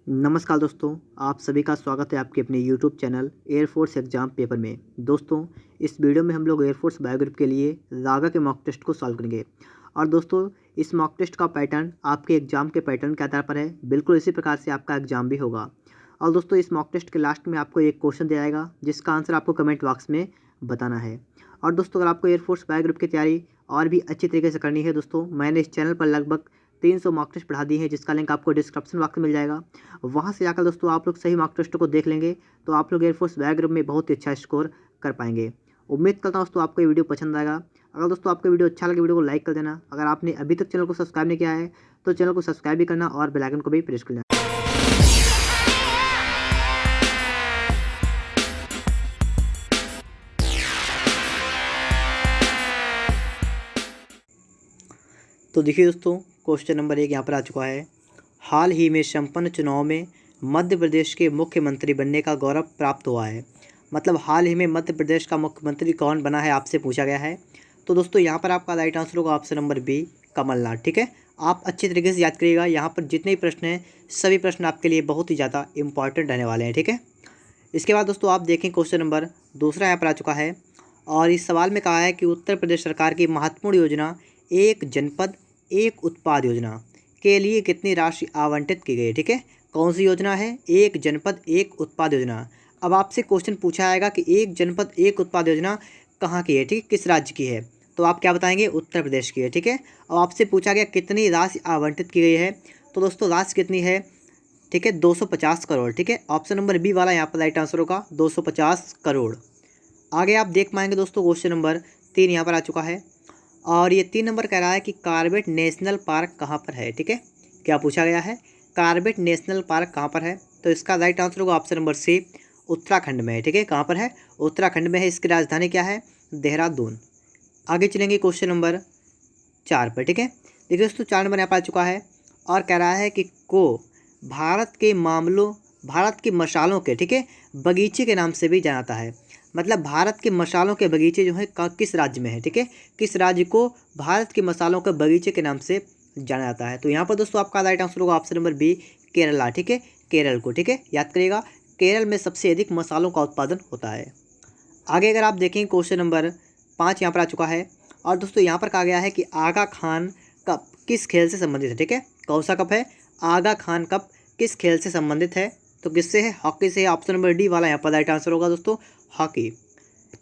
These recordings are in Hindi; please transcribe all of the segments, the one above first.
नमस्कार दोस्तों, आप सभी का स्वागत है आपके अपने YouTube channel air force exam paper में। दोस्तों, इस वीडियो में हम लोग एयरफोर्स बायोग्राफ के लिए रागा के मॉक टेस्ट को सॉल्व करेंगे। और दोस्तों, इस मॉक टेस्ट का पैटर्न आपके एग्ज़ाम के पैटर्न के आधार पर है। बिल्कुल इसी प्रकार से आपका एग्ज़ाम भी होगा। और दोस्तों, इस मॉक टेस्ट के लास्ट में आपको एक क्वेश्चन दिया जाएगा जिसका आंसर आपको कमेंट बॉक्स में बताना है। और दोस्तों, अगर आपको एयरफोर्स बायोग्राफ की तैयारी और भी अच्छी तरीके से करनी है दोस्तों, मैंने इस चैनल पर लगभग 300 मॉक टेस्ट पढ़ा दी है, जिसका लिंक आपको डिस्क्रिप्शन बॉक्स में मिल जाएगा। वहाँ से जाकर दोस्तों आप लोग सही मॉक टेस्ट को देख लेंगे तो आप लोग एयरफोर्स बायोग्राफ में बहुत ही अच्छा स्कोर कर पाएंगे। उम्मीद करता हूँ दोस्तों आपको ये वीडियो पसंद आएगा। अगर दोस्तों आपको वीडियो अच्छा लगे, वीडियो को लाइक कर देना। अगर आपने अभी तक चैनल को सब्सक्राइब नहीं किया है तो चैनल को सब्सक्राइब भी करना और बेल आइकन को भी प्रेस कर लेना। तो देखिए दोस्तों, क्वेश्चन नंबर 1 यहाँ पर आ चुका है। हाल ही में संपन्न चुनाव में मध्य प्रदेश के मुख्यमंत्री बनने का गौरव प्राप्त हुआ है। मतलब हाल ही में मध्य प्रदेश का मुख्यमंत्री कौन बना है, आपसे पूछा गया है। तो दोस्तों यहाँ पर आपका राइट आंसर होगा ऑप्शन नंबर बी, कमलनाथ। ठीक है, आप अच्छी तरीके से याद करिएगा। यहाँ पर जितने भी प्रश्न हैं सभी प्रश्न आपके लिए बहुत ही ज़्यादा इंपॉर्टेंट रहने वाले हैं। ठीक है, इसके बाद दोस्तों आप देखें क्वेश्चन नंबर 2 यहाँ पर आ चुका है। और इस सवाल में कहा है कि उत्तर प्रदेश सरकार की महत्वपूर्ण योजना एक जनपद एक उत्पाद योजना के लिए कितनी राशि आवंटित की गई है। ठीक है, कौन सी योजना है? एक जनपद एक उत्पाद योजना। अब आपसे क्वेश्चन पूछा जाएगा कि एक जनपद एक उत्पाद योजना कहाँ की है, ठीक है, किस राज्य की है? तो आप क्या बताएंगे? उत्तर प्रदेश की है। ठीक है, अब आपसे पूछा गया कितनी राशि आवंटित की गई है, तो दोस्तों राशि कितनी है? ठीक है, 250 करोड़। ठीक है, ऑप्शन नंबर बी वाला यहाँ पर राइट आंसर होगा 250 करोड़। आगे आप देख पाएंगे दोस्तों क्वेश्चन नंबर 3 यहाँ पर आ चुका है। और ये 3 नंबर कह रहा है कि कॉर्बेट नेशनल पार्क कहाँ पर है। ठीक है, क्या पूछा गया है? कॉर्बेट नेशनल पार्क कहाँ पर है? तो इसका राइट आंसर होगा ऑप्शन नंबर सी, उत्तराखंड में है। ठीक है, कहाँ पर है? उत्तराखंड में है। इसकी राजधानी क्या है? देहरादून। आगे चलेंगे क्वेश्चन नंबर 4 पर। ठीक है, देखिए दोस्तों 4 नंबर यहाँ पर आ चुका है और कह रहा है कि को भारत के मसालों के, ठीक है, बगीचे के नाम से भी जाना जाता है। मतलब भारत के मसालों के बगीचे जो है किस राज्य में है? ठीक है, किस राज्य को भारत के मसालों के बगीचे के नाम से जाना जाता है? तो यहाँ पर दोस्तों आपका राइट आंसर होगा ऑप्शन नंबर बी, केरला। ठीक है, केरल को। ठीक है, याद करिएगा, केरल में सबसे अधिक मसालों का उत्पादन होता है। आगे अगर आप देखें क्वेश्चन नंबर 5 यहाँ पर आ चुका है। और दोस्तों यहाँ पर कहा गया है कि आगा खान कप किस खेल से संबंधित है। ठीक है, कौन सा कप है? आगा खान कप किस खेल से संबंधित है? तो किससे है? हॉकी से। ऑप्शन नंबर डी वाला यहाँ पर राइट आंसर होगा दोस्तों, हॉकी।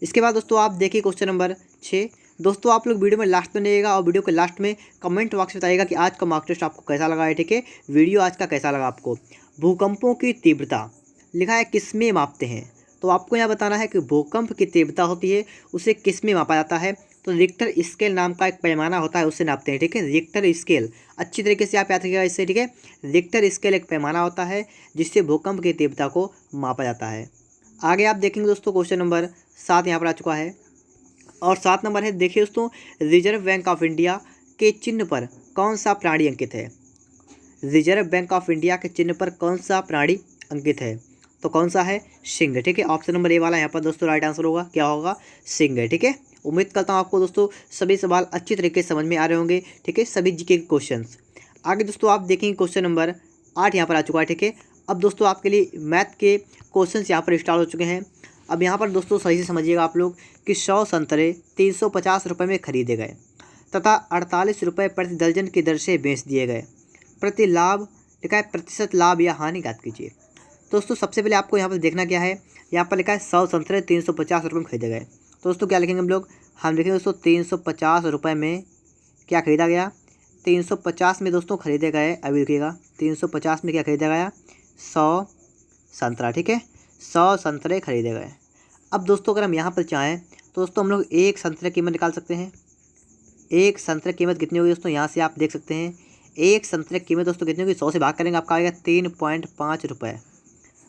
इसके बाद दोस्तों आप देखिए क्वेश्चन नंबर 6। दोस्तों आप लोग वीडियो में लास्ट में रहिएगा और वीडियो के लास्ट में कमेंट बॉक्स में बताइएगा कि आज का मॉक टेस्ट आपको कैसा लगा है। ठीक है, वीडियो आज का कैसा लगा आपको। भूकंपों की तीव्रता लिखा है किस में मापते हैं? तो आपको यहाँ बताना है कि भूकंप की तीव्रता होती है उसे किस में मापा जाता है? तो रिक्टर स्केल नाम का एक पैमाना होता है, उससे नापते हैं। ठीक है, रिक्टर स्केल अच्छी तरीके से आप याद रखिएगा इससे। ठीक है, रिक्टर स्केल एक पैमाना होता है जिससे भूकंप की तीव्रता को मापा जाता है। आगे आप देखेंगे दोस्तों क्वेश्चन नंबर 7 यहाँ पर आ चुका है। और 7 नंबर है, देखिए दोस्तों, रिजर्व बैंक ऑफ इंडिया के चिन्ह पर कौन सा प्राणी अंकित है? रिजर्व बैंक ऑफ इंडिया के चिन्ह पर कौन सा प्राणी अंकित है? तो कौन सा है? सिंह। ठीक है, ऑप्शन नंबर ए वाला यहाँ पर दोस्तों राइट आंसर होगा, क्या होगा? सिंह है। ठीक है, उम्मीद करता हूँ आपको दोस्तों सभी सवाल अच्छी तरीके से समझ में आ रहे होंगे। ठीक है, सभी जीके के क्वेश्चंस। आगे दोस्तों आप देखेंगे क्वेश्चन नंबर 8 यहाँ पर आ चुका है। ठीक है, अब दोस्तों आपके लिए मैथ के क्वेश्चंस यहाँ पर स्टार्ट हो चुके हैं। अब यहाँ पर दोस्तों सही से समझिएगा आप लोग कि 100 संतरे 350 रुपये में खरीदे गए तथा 48 रुपये प्रति दर्जन की दर से बेच दिए गए। प्रति लाभ लिखा है प्रतिशत लाभ या हानि ज्ञात कीजिए। दोस्तों सबसे पहले आपको यहाँ पर देखना क्या है, यहाँ पर लिखा है 100 संतरे 350 रुपये में खरीदे गए। तो दोस्तों क्या लिखेंगे हम लोग? हम लिखेंगे दोस्तों 350 रुपये में क्या खरीदा गया? 350 में दोस्तों खरीदे गए, अभी देखिएगा 350 में क्या खरीदा गया? 100 संतरा। ठीक है, 100 संतरे खरीदे गए। अब दोस्तों अगर हम यहाँ पर चाहें तो दोस्तों हम लोग एक संतरे की कीमत निकाल सकते हैं। एक संतरे की कीमत कितनी होगी दोस्तों? यहाँ से आप देख सकते हैं एक संतरे की कीमत दोस्तों कितनी होगी? 100 से भाग करेंगे आपका आएगा 3.5 रुपये।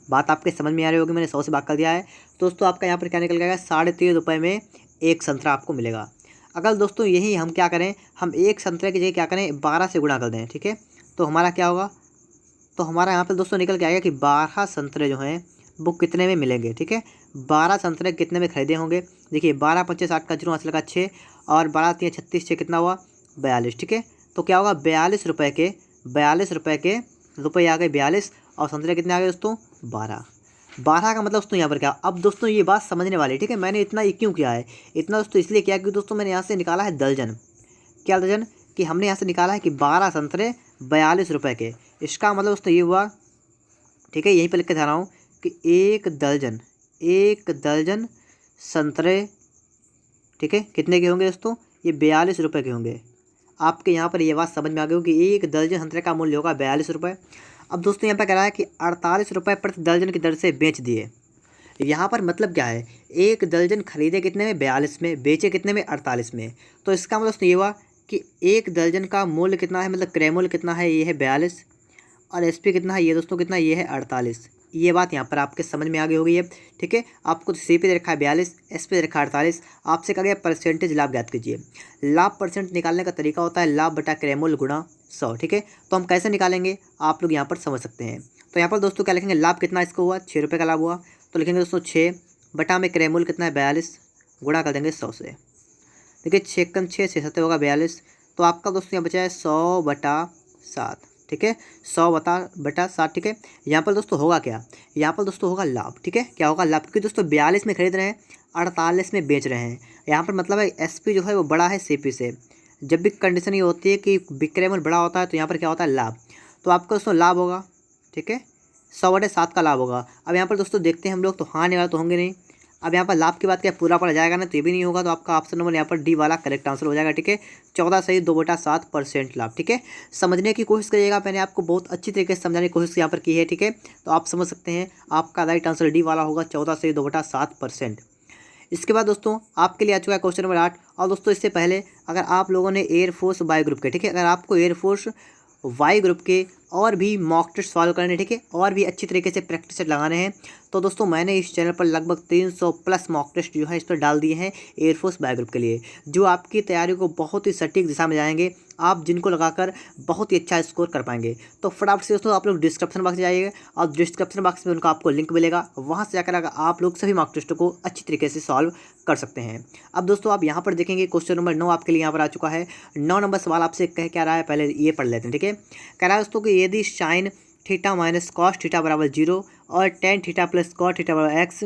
बात आपके समझ में आ रही होगी, मैंने 100 से भाग कर दिया है। दोस्तों आपका यहाँ पर क्या निकल गया? 3.5 रुपये में एक संतरा आपको मिलेगा। अगर दोस्तों यही हम क्या करें, हम एक संतरे की जगह क्या करें 12 से गुणा कर दें। ठीक है, तो हमारा क्या होगा? तो हमारा यहाँ पर दोस्तों निकल के आएगा कि 12 संतरे जो हैं वो कितने में मिलेंगे। ठीक है, 12 संतरे कितने में खरीदे होंगे? देखिए 12 25 8 का 0 हासिल का 6 और 12 3 36 6 कितना हुआ? 42। ठीक है, तो क्या होगा? 42 रुपये के रुपये आ गए 42 और संतरे कितने आ गए दोस्तों 12। 12 का मतलब दोस्तों यहाँ पर क्या, अब दोस्तों ये बात समझने वाली है, ठीक है। मैंने इतना ये क्यों किया है, इतना दोस्तों इसलिए किया क्योंकि दोस्तों मैंने यहाँ से निकाला है दर्जन। क्या दर्जन, कि हमने यहाँ से निकाला है कि 12 संतरे 42 रुपये के। इसका मतलब दोस्तों ये हुआ, ठीक है, यहीं पर लिख के रहा हूँ कि एक दर्जन संतरे, ठीक है, कितने के होंगे दोस्तों, ये 42 रुपये के होंगे। आपके यहाँ पर ये बात समझ में आ गई हो कि एक दर्जन संतरे का मूल्य होगा 42 रुपये। अब दोस्तों यहाँ पर कह रहा है कि 48 रुपये प्रति दर्जन की दर से बेच दिए। यहाँ पर मतलब क्या है, एक दर्जन खरीदे कितने में 42 में, बेचे कितने में 48 में। तो इसका मतलब दोस्तों ये हुआ कि एक दर्जन का मूल्य कितना है, मतलब क्रय मूल्य कितना है, ये है 42, और एसपी कितना है, ये दोस्तों कितना, ये है 48। ये बात यहाँ पर आपके समझ में आ गई होगी है, ठीक है। आपको सी पे दे रखा है 42, एस पे दे रखा है 48। आपसे कहा गया परसेंटेज लाभ ज्ञात कीजिए। लाभ परसेंट निकालने का तरीका होता है लाभ बटा क्रय मूल्य गुणा 100, ठीक है। तो हम कैसे निकालेंगे आप लोग यहाँ पर समझ सकते हैं। तो यहाँ पर दोस्तों क्या लिखेंगे, लाभ कितना इसको हुआ 6 रुपये का लाभ हुआ, तो लिखेंगे दोस्तों 6 बटा में क्रय मूल्य कितना है 42, गुणा कर देंगे 100 से। देखिए 6 कम 6 से 7 होगा 42, तो आपका दोस्तों यहाँ बचा है 100 बटा 7, ठीक है, 100 बटा 7, ठीक है। यहाँ पर दोस्तों होगा क्या, यहाँ पर दोस्तों होगा लाभ, ठीक है। क्या होगा लाभ, क्योंकि दोस्तों 42 में खरीद रहे हैं, 48 में बेच रहे हैं। यहाँ पर मतलब है एसपी जो है वो बड़ा है सीपी से। जब भी कंडीशन ये होती है कि विक्रय मूल्य बड़ा होता है तो यहाँ पर क्या होता है लाभ, तो आपका दोस्तों लाभ होगा, ठीक है, 100 बटे 7 का लाभ होगा। अब यहाँ पर दोस्तों देखते हैं हम लोग, तो हारने वाला तो होंगे नहीं। अब यहाँ पर लाभ की बात क्या पूरा पड़ जाएगा ना, तो ये भी नहीं होगा, तो आपका ऑप्शन नंबर यहाँ पर डी वाला करेक्ट आंसर हो जाएगा, ठीक है। 14 सही 2/7% लाभ, ठीक है। समझने की कोशिश करिएगा, मैंने आपको बहुत अच्छी तरीके से समझाने की कोशिश यहाँ पर की है, ठीक है। तो आप समझ सकते हैं आपका राइट आंसर डी वाला होगा 14 सही 2/7%। इसके बाद दोस्तों आपके लिए आ चुका है क्वेश्चन नंबर 8। और दोस्तों इससे पहले अगर आप लोगों ने एयरफोर्स वाई ग्रुप के, ठीक है, अगर आपको एयरफोर्स वाई ग्रुप के और भी मॉक टेस्ट सॉल्व करने, ठीक है, और भी अच्छी तरीके से प्रैक्टिस सेट लगाने हैं, तो दोस्तों मैंने इस चैनल पर लगभग 300 प्लस मॉक टेस्ट जो है इस पर डाल दिए हैं एयरफोर्स वाई ग्रुप के लिए, जो आपकी तैयारी को बहुत ही सटीक दिशा में जाएंगे, आप जिनको लगाकर बहुत ही अच्छा स्कोर कर पाएंगे। तो फटाफट से दोस्तों आप लोग डिस्क्रिप्शन बॉक्स में जाइएगा और डिस्क्रिप्शन बॉक्स में उनका आपको लिंक मिलेगा, वहाँ से जाकर आप लोग सभी मॉक टेस्टों को अच्छी तरीके से सॉल्व कर सकते हैं। अब दोस्तों आप यहाँ पर देखेंगे क्वेश्चन नंबर 9 आपके लिए यहाँ पर आ चुका है। 9 नंबर सवाल आपसे कह क्या रहा है, पहले ये पढ़ लेते हैं, ठीक है। कह रहा है दोस्तों कि यदि sine theta minus cos theta बराबर 0 और tan theta plus cot theta बराबर एक्स,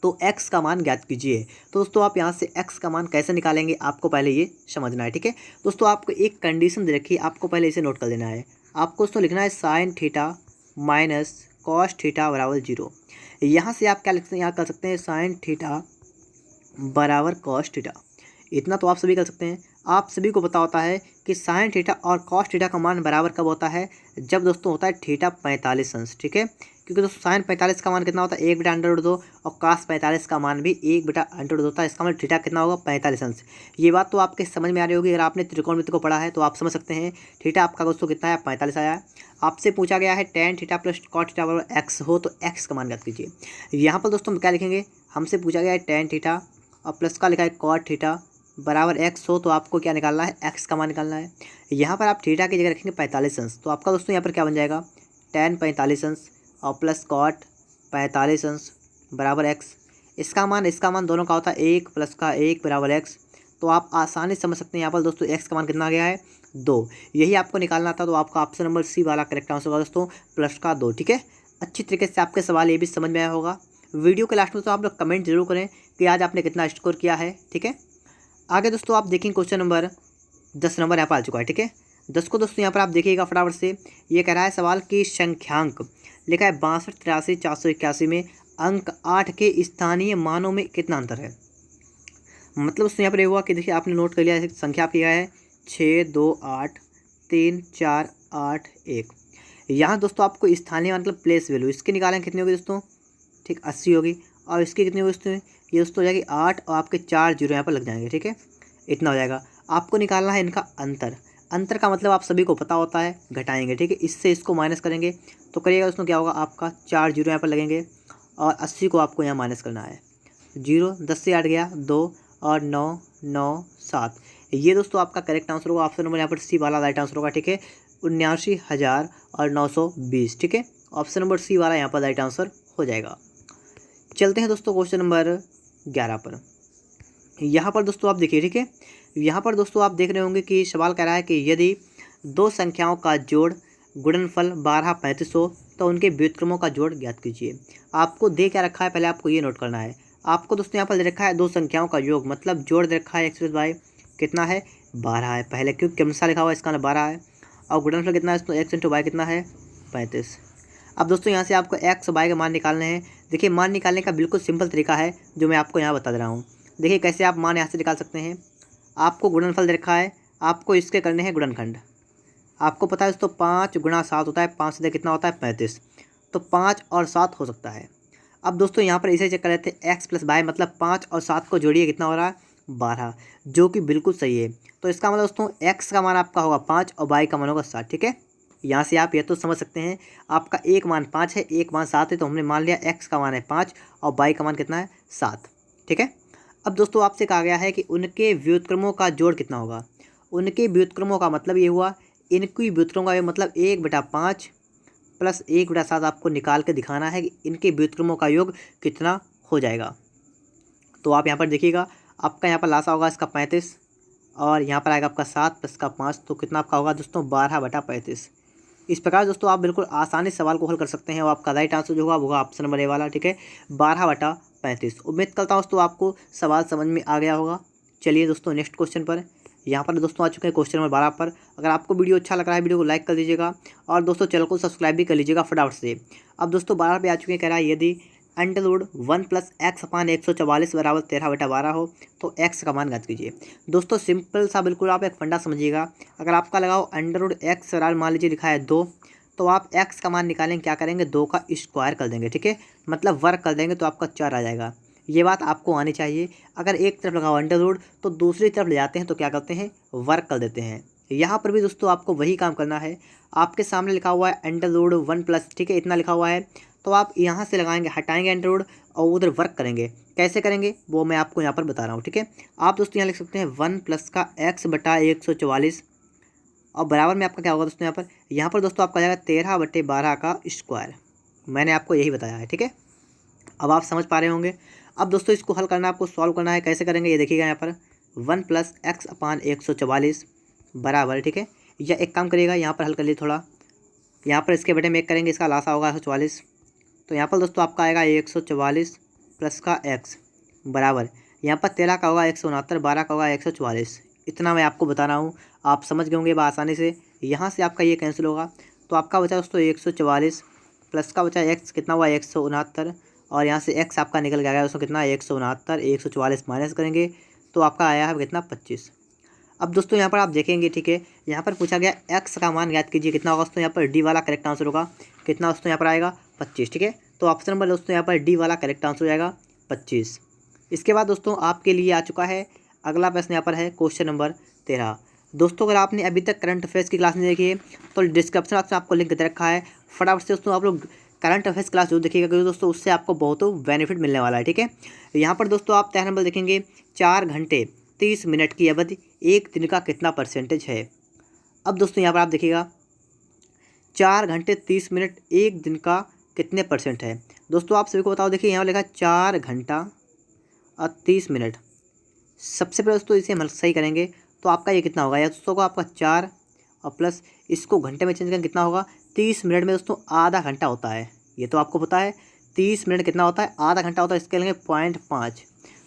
तो x का मान ज्ञात कीजिए। तो दोस्तों आप यहाँ से x का मान कैसे निकालेंगे आपको पहले ये समझना है, ठीक है। दोस्तों आपको एक कंडीशन दे रखी है, आपको पहले इसे नोट कर लेना है। आपको दोस्तों लिखना है sign theta minus cos theta बराबर 0। यहाँ से आप क्या लिख सकते हैं, यहाँ कर सकते हैं साइन थीटा बराबर कॉस थीटा। इतना तो आप सभी कर सकते हैं। आप सभी को पता होता है कि साइन थीटा और कॉस थीटा का मान बराबर कब होता है, जब दोस्तों होता है थीटा 45 अंश, ठीक है। क्योंकि दोस्तों साइन 45 का मान कितना होता है 1/√2 और कॉस 45 का मान भी 1/√2 होता है। इसका मतलब थीटा कितना होगा 45 अंश। ये बात तो आपके समझ में आ रही होगी, अगर आपने त्रिकोणमिति को पढ़ा है तो आप समझ सकते हैं। थीटा आपका दोस्तों कितना है 45 आया है। आपसे पूछा गया है tan theta plus cot theta बराबर एक्स हो, तो एक्स का मान ज्ञात कीजिए। यहाँ पर दोस्तों हम क्या लिखेंगे, हमसे पूछा गया है टेन थीटा और प्लस का लिखा है कॉट थीटा बराबर एक्स हो, तो आपको क्या निकालना है, एक्स का मान निकालना है। यहाँ पर आप थीटा की जगह रखेंगे 45 अंश, तो आपका दोस्तों यहाँ पर क्या बन जाएगा टेन 45 अंश और प्लस कॉट 45 अंश बराबर एक्स। इसका मान दोनों का होता है 1 प्लस का 1 बराबर एक्स। तो आप आसानी से समझ सकते हैं यहाँ पर दोस्तों एक्स का मान कितना आ गया है 2। यही आपको निकालना था, तो आपका ऑप्शन नंबर सी वाला करेक्ट आंसर होगा दोस्तों प्लस का 2, ठीक है। अच्छी तरीके से आपके सवाल ये भी समझ में आया होगा। वीडियो के लास्ट में तो आप लोग कमेंट जरूर करें कि आज आपने कितना स्कोर किया है, ठीक है। आगे दोस्तों आप देखेंगे क्वेश्चन नंबर 10 नंबर यहाँ पर आ चुका है, ठीक है। 10 को दोस्तों यहाँ पर आप देखिएगा फटाफट से। ये कह रहा है सवाल की संख्यांक लिखा है 62 83 481 में अंक 8 के स्थानीय मानों में कितना अंतर है। मतलब दोस्तों यहाँ पर ये हुआ कि देखिए आपने नोट कर लिया, संख्या आपकी क्या है 6 2 8 3 4 8 1। यहाँ दोस्तों आपको स्थानीय मतलब प्लेस वैल्यू इसकी निकालें कितनी होगी दोस्तों, ठीक 80 होगी। और इसकी कितनी होगी दोस्तों, ये दोस्तों हो जाएगी 8 और आपके 4 जीरो यहाँ पर लग जाएंगे, ठीक है। इतना हो जाएगा। आपको निकालना है इनका अंतर का मतलब आप सभी को पता होता है, घटाएंगे, ठीक है। इससे इसको माइनस करेंगे तो करिएगा दोस्तों क्या होगा, आपका 4 जीरो यहाँ पर लगेंगे और 80 को आपको यहाँ माइनस करना है। 0 10 से 8 गया 2 और 9 9 7। ये दोस्तों आपका करेक्ट आंसर होगा, ऑप्शन नंबर यहाँ पर सी वाला राइट आंसर होगा, ठीक है। 79,920, ठीक है। ऑप्शन नंबर सी वाला यहाँ पर राइट आंसर हो जाएगा। चलते हैं दोस्तों क्वेश्चन नंबर 11 पर। यहाँ पर दोस्तों आप देखिए, ठीक है। यहाँ पर दोस्तों आप देख रहे होंगे कि सवाल कह रहा है कि यदि दो संख्याओं का जोड़ गुणनफल 12 3500 तो उनके व्युत्क्रमों का जोड़ ज्ञात कीजिए। आपको दे क्या रखा है, पहले आपको ये नोट करना है। आपको दोस्तों यहाँ पर दे रखा है दो संख्याओं का योग, मतलब जोड़ दे रखा है एक्स प्लस वाई कितना है 12 है पहले, क्योंकि क्रमशः लिखा हुआ है इसका 12 है। और गुणनफल कितना है, तो एक्स इंटू वाई कितना है 35। अब दोस्तों यहाँ से आपको एक्स वाई का मान निकालने हैं। देखिए मान निकालने का बिल्कुल सिंपल तरीका है जो मैं आपको यहाँ बता दे रहा हूँ। देखिए कैसे आप मान यहाँ से निकाल सकते हैं। आपको गुणनफल दे रखा है, आपको इसके करने हैं गुणनखंड। आपको पता है दोस्तों 5 गुणा 7 होता है, 5 से कितना होता है 35, तो 5 और 7 हो सकता है। अब दोस्तों यहाँ पर इसे चेक कर लेते हैं, एक्स प्लस वाई मतलब 5 और 7 को जोड़िए कितना हो रहा है 12, जो कि बिल्कुल सही है। तो इसका मतलब दोस्तों एक्स का मान आपका होगा 5 और वाई का मान होगा 7। ठीक है, यहाँ से आप ये तो समझ सकते हैं आपका एक मान 5 है, एक मान 7 है, तो हमने मान लिया एक्स का मान है 5 और वाई का मान कितना है 7। ठीक है, अब दोस्तों आपसे कहा गया है कि उनके व्युत्क्रमों का जोड़ कितना होगा। उनके व्युत्क्रमों का मतलब ये हुआ, इनकी व्युत्क्रमों का मतलब 1/5 प्लस 1/7 आपको निकाल के दिखाना है कि इनके व्युत्क्रमों का योग कितना हो जाएगा। तो आप यहाँ पर देखिएगा, आपका यहाँ पर लासा होगा इसका 35 और यहाँ पर आएगा आपका 7 प्लस का 5, तो कितना आपका होगा दोस्तों 12/35। इस प्रकार दोस्तों आप बिल्कुल आसानी से सवाल को हल कर सकते हैं और आपका राइट आंसर जो होगा वो होगा ऑप्शन नंबर ए वाला। ठीक है, 12/35। उम्मीद करता हूँ दोस्तों आपको सवाल समझ में आ गया होगा। चलिए दोस्तों नेक्स्ट क्वेश्चन पर, यहाँ पर दोस्तों आ चुके हैं क्वेश्चन नंबर 12 पर। अगर आपको वीडियो अच्छा लग रहा है वीडियो को लाइक कर दीजिएगा और दोस्तों चैनल को सब्सक्राइब भी कर लीजिएगा फटाफट से। अब दोस्तों 12 पे आ चुके हैं, कह रहा है यदि अंडर रूट 1 प्लस एक्स अपान 144 बराबर 13/12 हो तो एक्स का मान ज्ञात कीजिए। दोस्तों सिंपल सा बिल्कुल आप एक फंडा समझिएगा। अगर आपका लगाओ अंडर रूट एक्स बराबर मान लीजिए लिखा है 2, तो आप एक्स का मान निकालेंगे, क्या करेंगे 2 का स्क्वायर कर देंगे। ठीक है, मतलब वर्ग कर देंगे तो आपका 4 आ जाएगा। ये बात आपको आनी चाहिए। अगर एक तरफ लगाओ अंडर रूट तो दूसरी तरफ ले जाते हैं तो क्या करते हैं वर्ग कर देते हैं। यहाँ पर भी दोस्तों आपको वही काम करना है। आपके सामने लिखा हुआ है अंडर रूट 1 प्लस, ठीक है इतना लिखा हुआ है, तो आप यहाँ से लगाएंगे हटाएंगे अंडर रूट और उधर वर्क करेंगे। कैसे करेंगे वो मैं आपको यहाँ पर बता रहा हूँ। ठीक है, आप दोस्तों यहाँ लिख सकते हैं 1 प्लस का एक्स बटा 144 और बराबर में आपका क्या होगा दोस्तों यहाँ पर दोस्तों आपका जाएगा 13/12 का स्क्वायर। मैंने आपको यही बताया है। ठीक है, अब आप समझ पा रहे होंगे। अब दोस्तों इसको हल करना है, आपको सॉल्व करना है। कैसे करेंगे ये देखिएगा, यहाँ पर 1 प्लस एक्स अपान 144 बराबर, ठीक है, या एक काम करिएगा यहाँ पर हल कर लिए थोड़ा, यहाँ पर इसके बटे में एक करेंगे, इसका लासा होगा 144, तो यहाँ पर दोस्तों आपका आएगा 144 प्लस का एक्स बराबर, यहाँ पर 13 का होगा 169, 12 का होगा 144। इतना मैं आपको बता रहा हूँ, आप समझ गए होंगे आसानी से। यहाँ से आपका ये कैंसिल होगा तो आपका बचा दोस्तों 144 प्लस का बचा एक्स कितना हुआ 169, और यहाँ से एक्स आपका निकल गया दोस्तों कितना 169, 144 माइनस करेंगे तो आपका आया है कितना 25। अब दोस्तों यहाँ पर आप देखेंगे, ठीक है, यहाँ पर पूछा गया एक्स का मान ज्ञात कीजिए, कितना होगा दोस्तों यहाँ पर डी वाला करेक्ट आंसर होगा, कितना दोस्तों यहाँ पर आएगा 25। ठीक है, तो ऑप्शन नंबर दोस्तों यहाँ पर डी वाला करेक्ट आंसर हो जाएगा 25। इसके बाद दोस्तों आपके लिए आ चुका है अगला प्रश्न, यहाँ पर है क्वेश्चन नंबर 13। दोस्तों अगर आपने अभी तक करंट अफेयर्स की क्लास नहीं देखी है तो डिस्क्रिप्शन बॉक्स में आपको लिंक दे रखा है, फटाफट से दोस्तों आप लोग करंट अफेयर्स क्लास जो देखिएगा, क्योंकि दोस्तों उससे आपको बहुत बेनिफिट मिलने वाला है। ठीक है, यहाँ पर दोस्तों आप 13 नंबर देखेंगे 4 घंटे 30 मिनट की अवधि एक दिन का कितना परसेंटेज है। अब दोस्तों यहाँ पर आप देखिएगा 4 घंटे 30 मिनट एक दिन का कितने परसेंट है। दोस्तों आप सभी को बताओ, देखिए यहाँ लिखा 4 घंटा और 30 मिनट। सबसे पहले दोस्तों इसे हम सही करेंगे तो आपका ये कितना होगा, या दोस्तों को आपका 4 और प्लस इसको घंटे में चेंज करेंगे कितना होगा, 30 मिनट में दोस्तों आधा घंटा होता है, ये तो आपको पता है। 30 मिनट कितना होता है, आधा घंटा होता है, इसके लेंगे 0.5,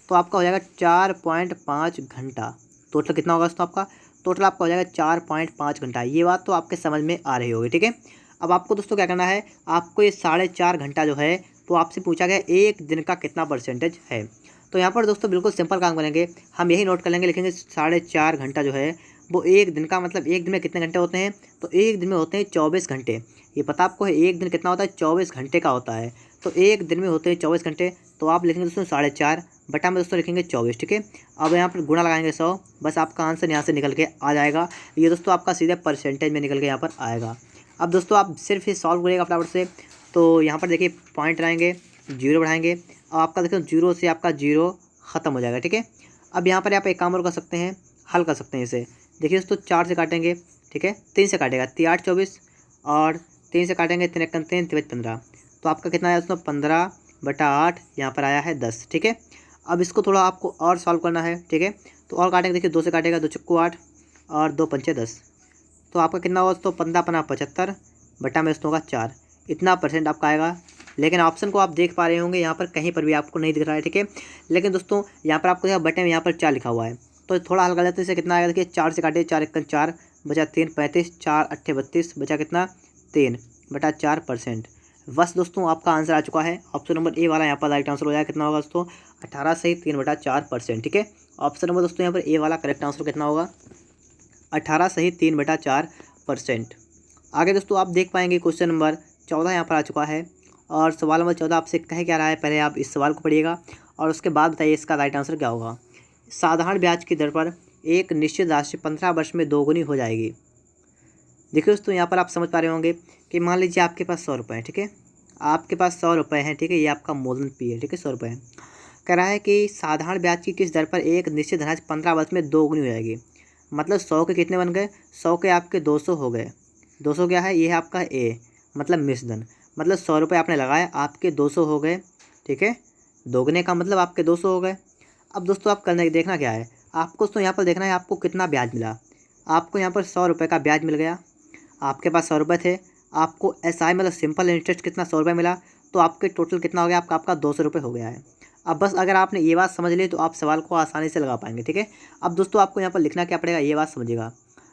तो आपका हो जाएगा 4.5 घंटा। टोटल कितना होगा दोस्तों आपका, टोटल आपका हो जाएगा 4.5 घंटा। ये बात तो आपके समझ में आ रही होगी। ठीक है, अब आपको दोस्तों क्या करना है, आपको ये 4.5 घंटा जो है तो आपसे पूछा गया एक दिन का कितना परसेंटेज है। तो यहाँ पर दोस्तों बिल्कुल सिंपल काम करेंगे, हम यही नोट कर लेंगे, लिखेंगे 4.5 घंटा जो है वो एक दिन का, मतलब एक दिन में कितने घंटे होते हैं, तो एक दिन में होते हैं 24 घंटे। ये पता आपको है एक दिन कितना होता है, 24 घंटे का होता है, तो एक दिन में होते हैं 24 घंटे। तो आप लिखेंगे दोस्तों 4.5 बटा में दोस्तों लिखेंगे 24। ठीक है, अब यहाँ पर गुणा लगाएंगे 100, बस आपका आंसर यहाँ से निकल के आ जाएगा। ये दोस्तों आपका सीधे परसेंटेज में निकल के यहाँ पर आएगा। अब दोस्तों आप सिर्फ ये सॉल्व करिएगा फटाफट से, तो यहाँ पर देखिए पॉइंट रहेंगे, जीरो बढ़ाएंगे और आपका देखो जीरो से आपका जीरो ख़त्म हो जाएगा। ठीक है, अब यहाँ पर आप एक काम और कर सकते हैं, हल कर सकते हैं इसे। देखिए दोस्तों 4 से काटेंगे, ठीक है, 3 से काटेगा 3 8 24 और 3 से काटेंगे 3 1 3 3 15, तो आपका कितना आया दोस्तों 15/8, यहाँ पर आया है 10। ठीक है, अब इसको थोड़ा आपको और सॉल्व करना है। ठीक है, तो और काटेंगे, देखिए 2 से काटेगा 2 चक्कू 8 और 2 पंचे 10, तो आपका कितना होगा दोस्तों 15 15 75 बटा में दोस्तों होगा 4। इतना परसेंट आपका आएगा। लेकिन ऑप्शन को आप देख पा रहे होंगे यहाँ पर कहीं पर भी आपको नहीं दिख रहा है, ठीक है। लेकिन दोस्तों यहाँ पर आपको बटन में यहाँ पर 4 लिखा हुआ है, तो थोड़ा हल कर लेते हैं। इससे कितना आएगा, देखिए 4 से काटे, 4 1 4 बचा 3 35, 4 8 32 बचा कितना 3/4%। बस दोस्तों आपका आंसर आ चुका है। ऑप्शन नंबर ए वाला यहाँ पर राइट आंसर हो जाएगा। कितना होगा दोस्तों 18 सही 3/4%, ठीक है। ऑप्शन नंबर दोस्तों यहाँ पर ए वाला करेक्ट आंसर कितना होगा 18 सही 3/4%। आगे दोस्तों आप देख पाएंगे क्वेश्चन नंबर 14 यहाँ पर आ चुका है, और सवाल नंबर 14 आपसे कह क्या रहा है, पहले आप इस सवाल को पढ़िएगा और उसके बाद बताइए इसका राइट आंसर क्या होगा। साधारण ब्याज की दर पर एक निश्चित राशि 15 वर्ष में दोगुनी हो जाएगी। देखिए दोस्तों यहाँ पर आप समझ पा रहे होंगे कि मान लीजिए आपके पास 100 रुपये हैं, ठीक है। आपके पास 100 रुपये हैं, ठीक है। ये आपका मूलधन पी है, ठीक है, 100 रुपये है। कह रहा है कि साधारण ब्याज की किस दर पर एक निश्चित धनराशि 15 वर्ष में दोगुनी हो जाएगी। मतलब 100 के कितने बन गए, 100 के आपके 200 हो गए। 200 क्या है, ये है आपका ए, मतलब मिश्रधन। मतलब 100 रुपये आपने लगाए, आपके 200 हो गए, ठीक है। दोगुने का मतलब आपके 200 हो गए। अब दोस्तों आप करने देखना क्या है, आपको दोस्तों यहाँ पर देखना है आपको कितना ब्याज मिला। आपको यहाँ पर 100 रुपये का ब्याज मिल गया, आपके पास 100 रुपये थे। आपको एसआई मतलब सिंपल इंटरेस्ट कितना 100 रुपये मिला, तो आपके टोटल कितना हो गया, आपका 200 रुपये हो गया है। अब बस अगर आपने ये बात समझ ली तो आप सवाल को आसानी से लगा पाएंगे, ठीक है। अब दोस्तों आपको यहाँ पर लिखना क्या पड़ेगा, ये बात समझिएगा।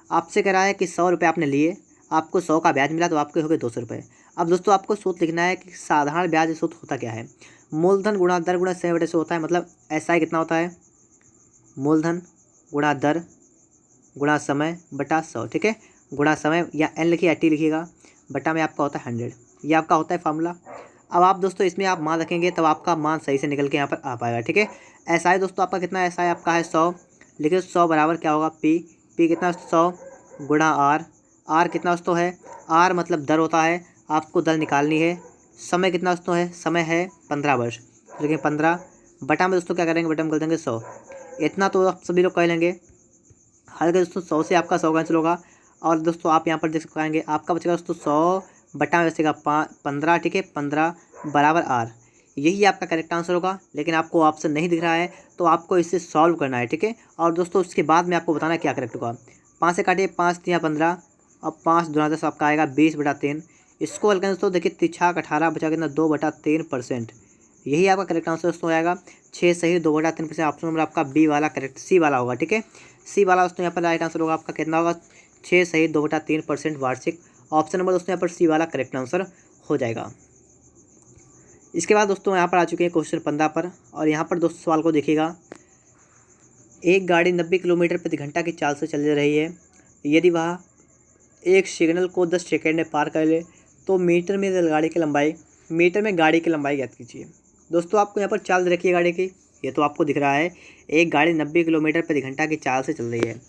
आपसे कह रहा है कि 100 रुपये आपने लिए, आपको 100 का ब्याज मिला, तो आपके हो गए 200 रुपये। अब दोस्तों आपको सूत्र लिखना है कि साधारण ब्याज सूत्र होता क्या है, मूलधन गुणा दर गुणा समय बटे से होता है। मतलब एसआई कितना होता है, मूलधन गुणा दर गुणा समय बटा 100, ठीक है। गुणा समय या एन लिखिए या टी लिखिएगा, बटा में आपका होता है 100। ये आपका होता है फार्मूला। अब आप दोस्तों इसमें आप मान रखेंगे तब आपका मान सही से निकल के यहाँ पर आ पाएगा, ठीक है। एसआई दोस्तों आपका कितना, एसआई आपका है 100। लेकिन 100 बराबर क्या होगा, पी कितना 100 गुणा आर कितना दोस्तों है, आर मतलब दर होता है, आपको दर निकालनी है। समय कितना दोस्तों है, समय है 15 वर्ष, लेकिन 15 बटा में दोस्तों क्या करेंगे, बटा में कर देंगे 100। इतना तो आप सभी लोग कह लेंगे। हर दोस्तों 100 से आपका 100 कैंसिल होगा, और दोस्तों आप यहाँ पर देख पाएंगे आपका बचेगा दोस्तों 100 बटा में बचेगा 15, ठीक है। 15 बराबर आर, यही आपका करेक्ट आंसर होगा। लेकिन आपको ऑप्शन नहीं दिख रहा है, तो आपको इसे सॉल्व करना है, ठीक है। और दोस्तों उसके बाद में आपको बताना क्या करेक्ट होगा। 5 से काटिए, 5 3 15, अब 5 दूना 10 आपका आएगा 20/3। इसको हल करें दोस्तों, देखिए 3 18 बचा कितना 2/3%। यही आपका करेक्ट आंसर दोस्तों आएगा 6 सही 2/3%। ऑप्शन नंबर आपका बी वाला करेक्ट, सी वाला होगा, ठीक है। सी वाला दोस्तों यहाँ पर राइट आंसर होगा आपका कितना होगा 6 सही 2/3% वार्षिक। ऑप्शन नंबर दोस्तों यहाँ पर सी वाला करेक्ट आंसर हो जाएगा। इसके बाद दोस्तों यहाँ पर आ चुके हैं क्वेश्चन 15 पर, और यहाँ पर दोस्तों सवाल को देखिएगा। एक गाड़ी 90 किलोमीटर प्रति घंटा की चाल से चल रही है। यदि वह एक सिग्नल को 10 सेकंड में पार कर ले तो मीटर में गाड़ी की लंबाई ज्ञात कीजिए। दोस्तों आपको यहाँ पर चाल दे रखी है गाड़ी की, ये तो आपको दिख रहा है। एक गाड़ी 90 किलोमीटर प्रति घंटा की चाल से चल रही है।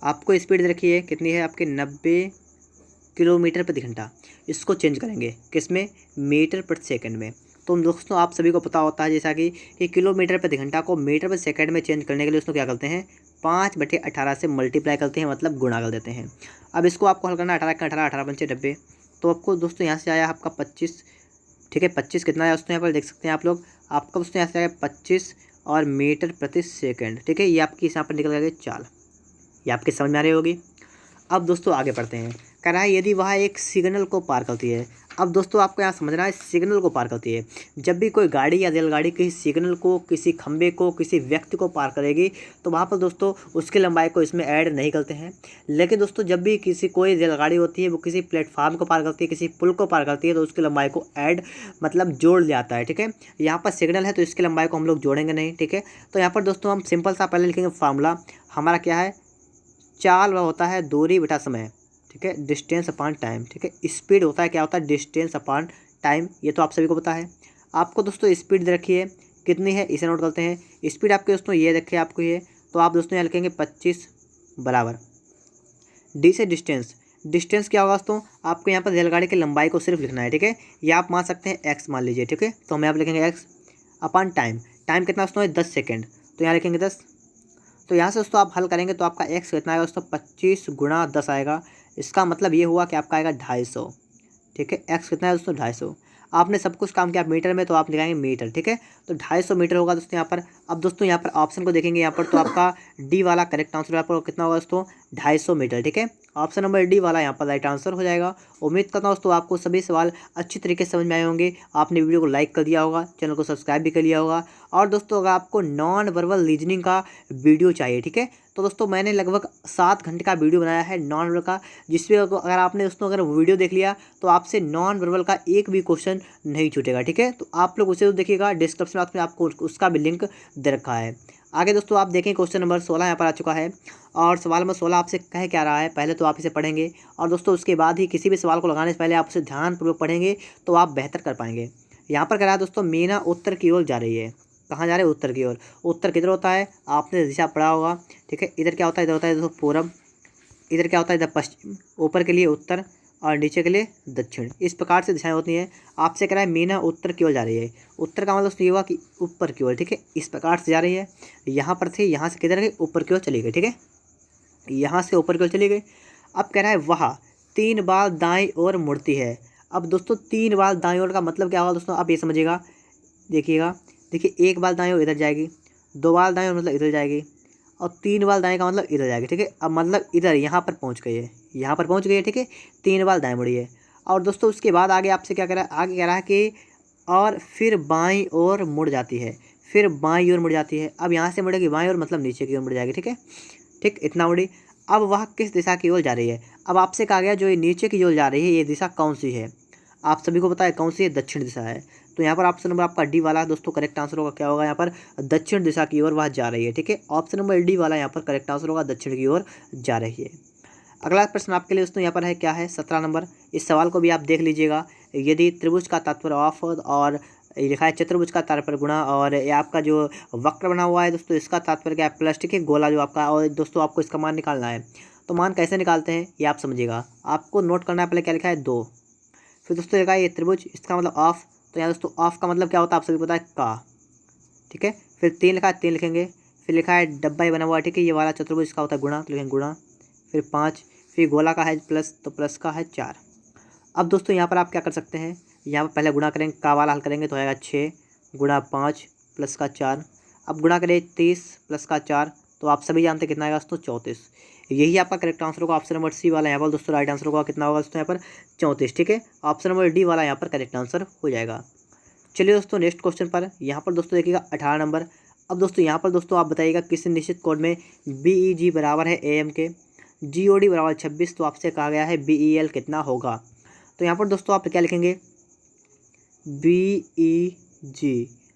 आपको स्पीड दे रखी है कितनी है, आपके 90 किलोमीटर प्रति घंटा। इसको चेंज करेंगे किस में, मीटर प्रति सेकंड में। तो दोस्तों आप सभी को पता होता है जैसा कि किलोमीटर प्रति घंटा को मीटर प्रति सेकंड में चेंज करने के लिए उसको क्या करते हैं, 5/18 से मल्टीप्लाई करते हैं, मतलब गुणा कर देते हैं। अब इसको आपको हल करना है, 18 का 18 18 पंचे 90। तो आपको दोस्तों यहाँ से आया आपका 25, ठीक है। 25 कितना है दोस्तों, यहाँ पर देख सकते हैं आप लोग। आपका दोस्तों यहाँ से आया 25 और मीटर प्रति सेकंड, ठीक है। ये आपकी यहाँ पर निकल गई चाल, ये आपके समझ में आ रही होगी। अब दोस्तों आगे बढ़ते हैं। कह रहा है यदि वह एक सिग्नल को पार करती है। अब दोस्तों आपको यहाँ समझना है सिग्नल को पार करती है। जब भी कोई गाड़ी या रेलगाड़ी किसी सिग्नल को, किसी खंबे को, किसी व्यक्ति को पार करेगी तो वहाँ पर दोस्तों उसकी लंबाई को इसमें ऐड नहीं करते हैं। लेकिन दोस्तों जब भी कोई रेलगाड़ी होती है वो किसी प्लेटफार्म को पार करती है, किसी पुल को पार करती है, तो उसकी लंबाई को ऐड मतलब जोड़ जाता है, ठीक है। यहाँ पर सिग्नल है तो इसकी लंबाई को हम लोग जोड़ेंगे नहीं, ठीक है। तो यहाँ पर दोस्तों हम सिंपल सा पहले लिखेंगे फार्मूला। हमारा क्या है, चाल वह होता है दूरी बटा समय, ठीक है। डिस्टेंस अपॉन टाइम, ठीक है। स्पीड होता है क्या होता है, डिस्टेंस अपॉन टाइम। ये तो आप सभी को पता है। आपको दोस्तों स्पीड दे रखी है कितनी है, इसे नोट करते हैं। स्पीड आपके दोस्तों ये रखे आपको ये, तो आप दोस्तों यहाँ लिखेंगे 25 बराबर डी से डिस्टेंस। डिस्टेंस क्या होगा दोस्तों, आपको यहाँ पर रेलगाड़ी की लंबाई को सिर्फ लिखना है, ठीक है। या आप मान सकते हैं एक्स मान लीजिए, ठीक है। तो हम यहाँ पर लिखेंगे एक्स अपॉन टाइम। टाइम कितना दोस्तों है 10 सेकेंड, तो यहाँ लिखेंगे 10। तो यहाँ से दोस्तों आप हल करेंगे तो आपका एक्स कितना आएगा दोस्तों, 25 गुणा 10 आएगा। इसका मतलब ये हुआ कि आपका आएगा 250, ठीक है। एक्स कितना है दोस्तों 250। आपने सब कुछ काम किया मीटर में तो आप लिखाएंगे मीटर, ठीक है। तो 250 मीटर होगा दोस्तों यहाँ पर। अब दोस्तों यहाँ पर ऑप्शन को देखेंगे यहाँ पर, तो आपका डी वाला करेक्ट आंसर यहाँ पर कितना होगा दोस्तों, 250 मीटर, ठीक है। ऑप्शन नंबर डी वाला यहाँ पर राइट आंसर हो जाएगा। उम्मीद करता हूँ दोस्तों आपको सभी सवाल अच्छी तरीके से समझ में आए होंगे। आपने वीडियो को लाइक कर दिया होगा, चैनल को सब्सक्राइब भी कर लिया होगा। और दोस्तों अगर आपको नॉन वर्बल रीजनिंग का वीडियो चाहिए, ठीक है, तो दोस्तों मैंने लगभग 7 घंटे का वीडियो बनाया है नॉन वर्बल का, जिसमें अगर आपने दोस्तों अगर वीडियो देख लिया तो आपसे नॉन वर्बल का एक भी क्वेश्चन नहीं छूटेगा, ठीक है। तो आप लोग उसे तो देखिएगा, डिस्क्रिप्शन बॉक्स में आपको उसका भी लिंक दे रखा है। आगे दोस्तों आप देखें क्वेश्चन नंबर 16 यहाँ पर आ चुका है। और सवाल नंबर 16 आपसे कह क्या रहा है, पहले तो आप इसे पढ़ेंगे और दोस्तों उसके बाद ही किसी भी सवाल को लगाने से पहले आप उसे ध्यानपूर्वक पढ़ेंगे तो आप बेहतर कर पाएंगे। यहाँ पर कह रहा है दोस्तों मीना उत्तर की ओर जा रही है। कहाँ जा रहे हैं, उत्तर की ओर। उत्तर किधर होता है, आपने दिशा पढ़ा होगा, ठीक है। इधर क्या होता है, इधर होता है दोस्तों पूरब, इधर क्या होता है, इधर पश्चिम, ऊपर के लिए उत्तर और नीचे के लिए दक्षिण। इस प्रकार से दिशाएं होती हैं। आपसे कह रहा है मीना उत्तर की ओर जा रही है। उत्तर का मतलब दोस्तों ये हुआ कि ऊपर की ओर, ठीक है। इस प्रकार से जा रही है, यहाँ पर थी, यहाँ से किधर गई, ऊपर की ओर चली गई, ठीक है। यहाँ से ऊपर की ओर चली गई। अब कह रहा है वह 3 बार दाईं ओर मुड़ती है। अब दोस्तों 3 बार दाईं ओर का मतलब क्या होगा दोस्तों, आप ये समझिएगा, देखिएगा, देखिए 1 बार दाईं ओर इधर जाएगी, 2 बार दाईं ओर मतलब इधर जाएगी, और 3 बार दाएं का मतलब इधर जाएगी, ठीक है। अब मतलब इधर यहाँ पर पहुँच गई है, यहाँ पर पहुँच गई है, ठीक है। 3 बार दाएं मुड़ी है। और दोस्तों उसके बाद आगे आपसे क्या कह रहा है, आगे कह रहा है कि और फिर बाईं ओर मुड़ जाती है, फिर बाईं ओर मुड़ जाती है। अब यहाँ से मुड़ेगी बाईं ओर मतलब नीचे की ओर मुड़ जाएगी, ठीक है, ठीक, इतना मुड़ी। अब वह किस दिशा की ओर जा रही है। अब आपसे कहा गया जो ये नीचे की ओर जा रही है ये दिशा कौन सी है, आप सभी को पता है कौन सी है, दक्षिण दिशा है। तो यहाँ पर ऑप्शन नंबर आपका डी वाला दोस्तों करेक्ट आंसर होगा, क्या होगा यहाँ पर, दक्षिण दिशा की ओर वह जा रही है, ठीक है। ऑप्शन नंबर डी वाला यहाँ पर करेक्ट आंसर होगा, दक्षिण की ओर जा रही है। अगला प्रश्न आपके लिए दोस्तों यहाँ पर है, क्या है, 17 नंबर। इस सवाल को भी आप देख लीजिएगा। यदि त्रिभुज का तात्पर्य ऑफ और ये लिखा है चतुर्भुज का तात्पर्य गुणा, और ये आपका जो वक्र बना हुआ है दोस्तों इसका तात्पर्य क्या है, प्लस, ठीक है, गोला जो आपका, और दोस्तों आपको इसका मान निकालना है। तो मान कैसे निकालते हैं ये आप समझिएगा। आपको नोट करना है, पहले क्या लिखा है 2, फिर दोस्तों लिखा है ये त्रिभुज, इसका मतलब ऑफ। तो यहाँ दोस्तों ऑफ का मतलब क्या होता है आप सभी को पता है, का, ठीक है। फिर 3 लिखा है, 3 लिखेंगे। फिर लिखा है डब्बा ही बना हुआ है, ठीक है, ये वाला चतुर्भुज इसका होता है गुणा, तो लिखेंगे गुणा। फिर 5, फिर गोला का है प्लस, तो प्लस का है 4। अब दोस्तों यहाँ पर आप क्या कर सकते हैं, यहाँ पर पहले गुणा करेंगे, का वाला हल करेंगे तो आएगा 6 गुणा 5 प्लस का 4। अब गुणा करें 30 प्लस का 4, तो आप सभी जानते हैं कितना आएगा दोस्तों, 34। यही आपका करेक्ट आंसर होगा। ऑप्शन नंबर सी वाला यहाँ पर दोस्तों राइट आंसर होगा, कितना होगा दोस्तों यहाँ पर, 34, ठीक है। ऑप्शन नंबर डी वाला यहाँ पर करेक्ट आंसर हो जाएगा। चलिए दोस्तों नेक्स्ट क्वेश्चन पर, यहाँ पर दोस्तों देखिएगा 18 नंबर। अब दोस्तों यहाँ पर दोस्तों आप बताइएगा किसी निश्चित कोड में BEG बराबर है AM के, GOD बराबर 26, तो आपसे कहा गया है BEL कितना होगा। तो यहाँ पर दोस्तों आप क्या लिखेंगे, BEG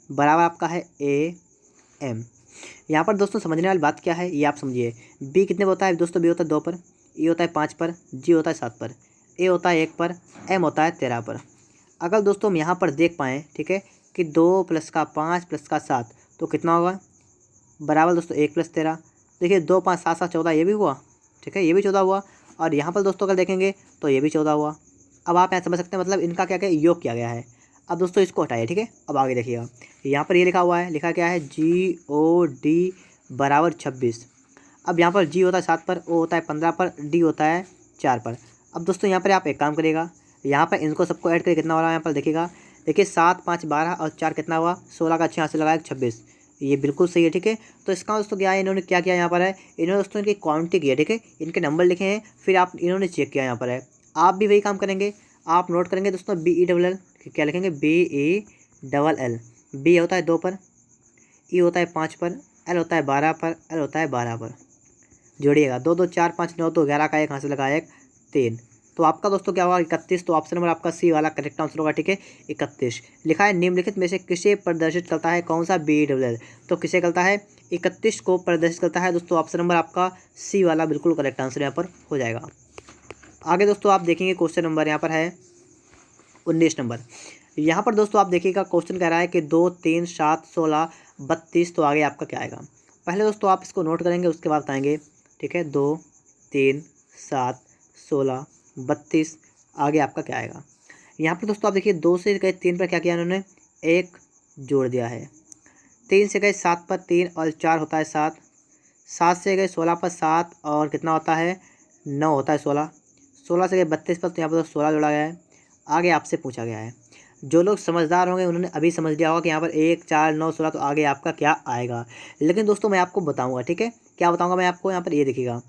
बराबर आपका है AM। यहाँ पर दोस्तों समझने वाली बात क्या है ये आप समझिए। B कितने पर होता है दोस्तों, B होता है 2 पर, E होता है 5 पर, G होता है 7 पर, A होता है 1 पर, M होता है 13 पर। अगर दोस्तों हम यहाँ पर देख पाएँ, ठीक है, कि 2 प्लस का 5 प्लस का 7 तो कितना होगा, बराबर दोस्तों 1 प्लस 13। देखिए 2 5 7 7 14, ये भी हुआ, ठीक है, ये भी 14 हुआ। और यहाँ पर दोस्तों अगर देखेंगे तो ये भी 14 हुआ। अब आप यहाँ समझ सकते हैं, मतलब इनका क्या क्या योग किया गया है। अब दोस्तों इसको हटाइए, ठीक है। अब आगे देखिएगा, यहाँ पर ये लिखा हुआ है, लिखा क्या है, GOD बराबर 26। अब यहाँ पर G होता है 7 पर, O होता है 15 पर, D होता है 4 पर। अब दोस्तों यहाँ पर आप एक काम करिएगा, यहाँ पर इनको सबको ऐड करके कितना हो रहा है यहाँ पर देखिएगा, देखिए 7 5 12 और 4 कितना हुआ, 16 का 6 से लगाया 26, ये बिल्कुल सही है, ठीक है। तो इसका दोस्तों क्या है, इन्होंने क्या किया यहाँ पर है, इन्होंने दोस्तों इनकी क्वांटिटी की है, ठीक है, इनके नंबर लिखे हैं, फिर आप इन्होंने चेक किया यहाँ पर है। आप भी वही काम करेंगे, आप नोट करेंगे दोस्तों BELL, क्या लिखेंगे, BELL। B होता है 2 पर, E होता है 5 पर, L होता है 12 पर, L होता है 12 पर। जोड़िएगा 2 2 4 5 9 2 11 का 1 यहाँ से लगाया 1 3, तो आपका दोस्तों क्या होगा 31। तो ऑप्शन नंबर आपका सी वाला करेक्ट आंसर होगा, ठीक है, 31। लिखा है निम्नलिखित में से किसे प्रदर्शित करता है, कौन सा BELL, तो किसे करता है, 31 को प्रदर्शित करता है दोस्तों। ऑप्शन नंबर आपका सी वाला बिल्कुल करेक्ट आंसर यहाँ पर हो जाएगा। आगे दोस्तों आप देखेंगे क्वेश्चन नंबर यहाँ पर है 19 नंबर। यहाँ पर दोस्तों आप देखिएगा क्वेश्चन कह रहा है कि 2 3 7 16 32, तो आगे आपका क्या आएगा। पहले दोस्तों आप इसको नोट करेंगे उसके बाद बताएंगे, ठीक है। 2 3 7 16 32, आगे आपका क्या आएगा। यहाँ पर दोस्तों आप देखिए 2 से गए 3 पर क्या किया इन्होंने, 1 जोड़ दिया है। 3 से गए 7 पर 3 और 4 होता है 7, 7 से गए 16 पर 7 और कितना होता है 9 होता है 16, 16 से गए 32 पर, तो यहाँ पर 16 जोड़ा गया है। आगे आपसे पूछा गया है जो लोग समझदार होंगे उन्होंने अभी समझ लिया होगा कि यहाँ पर 1 4 9 16, तो आगे आपका क्या आएगा। लेकिन दोस्तों मैं आपको बताऊँगा, ठीक है, क्या बताऊँगा मैं आपको, यहाँ पर ये देखिएगा,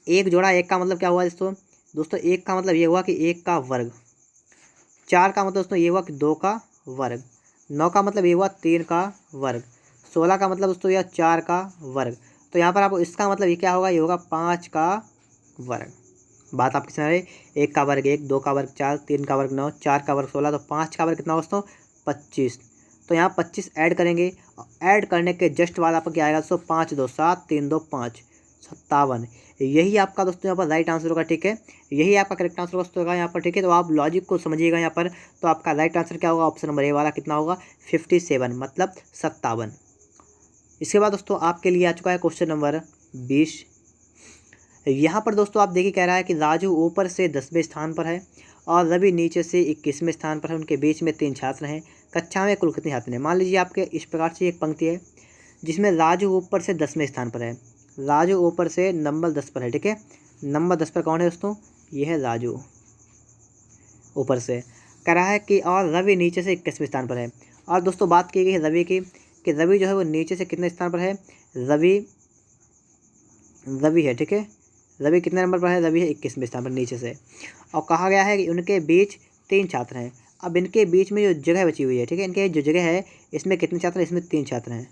एक जोड़ा एक का मतलब क्या हुआ दोस्तों। दोस्तों एक का मतलब ये हुआ कि एक का वर्ग, 4 का मतलब दोस्तों ये हुआ कि 2 का वर्ग, 9 का मतलब ये हुआ 3 का वर्ग, 16 का मतलब दोस्तों यह 4 का वर्ग। तो यहाँ पर आपको इसका मतलब ये क्या होगा, ये होगा 5 का वर्ग। बात आपकी समझ रही, 1 का वर्ग 1, 2 का वर्ग 4, 3 का वर्ग 9, 4 का वर्ग 16, तो 5 का वर्ग कितना दोस्तों 25। तो यहाँ 25 ऐड करेंगे, ऐड करने के जस्ट बाद आपका क्या आएगा दोस्तों, 5 2 7, 3 2 5, 57। यही आपका दोस्तों यहाँ पर राइट आंसर होगा, ठीक है, यही आपका करेक्ट आंसर होगा यहाँ पर, ठीक है। तो आप लॉजिक को समझिएगा यहाँ पर। तो आपका राइट आंसर क्या होगा, ऑप्शन नंबर ए वाला कितना होगा, 57, मतलब 57। इसके बाद दोस्तों आपके लिए आ चुका है क्वेश्चन नंबर 20। यहाँ पर दोस्तों आप देखिए, कह रहा है कि राजू ऊपर से 10वें स्थान पर है और रवि नीचे से 21वें स्थान पर है, उनके बीच में 3 छात्र हैं, कक्षा में कुल कितने छात्र हैं। मान लीजिए आपके इस प्रकार से एक पंक्ति है जिसमें राजू ऊपर से 10वें स्थान पर है, राजू ऊपर से नंबर 10 पर है, ठीक है। नंबर 10 पर कौन है दोस्तों, ये है राजू ऊपर से। कह रहा है कि और रवि नीचे से 21वें स्थान पर है। और दोस्तों बात की गई है रवि की, कि रवि जो है वो नीचे से कितने स्थान पर है, रवि है, ठीक है, रवि कितने नंबर पर है, रवि है 21वें स्थान पर नीचे से। और कहा गया है कि उनके बीच 3 छात्र हैं। अब इनके बीच में जो जगह बची हुई है, ठीक है, इनके जो जगह है इसमें कितने छात्र हैं, इसमें 3 छात्र हैं।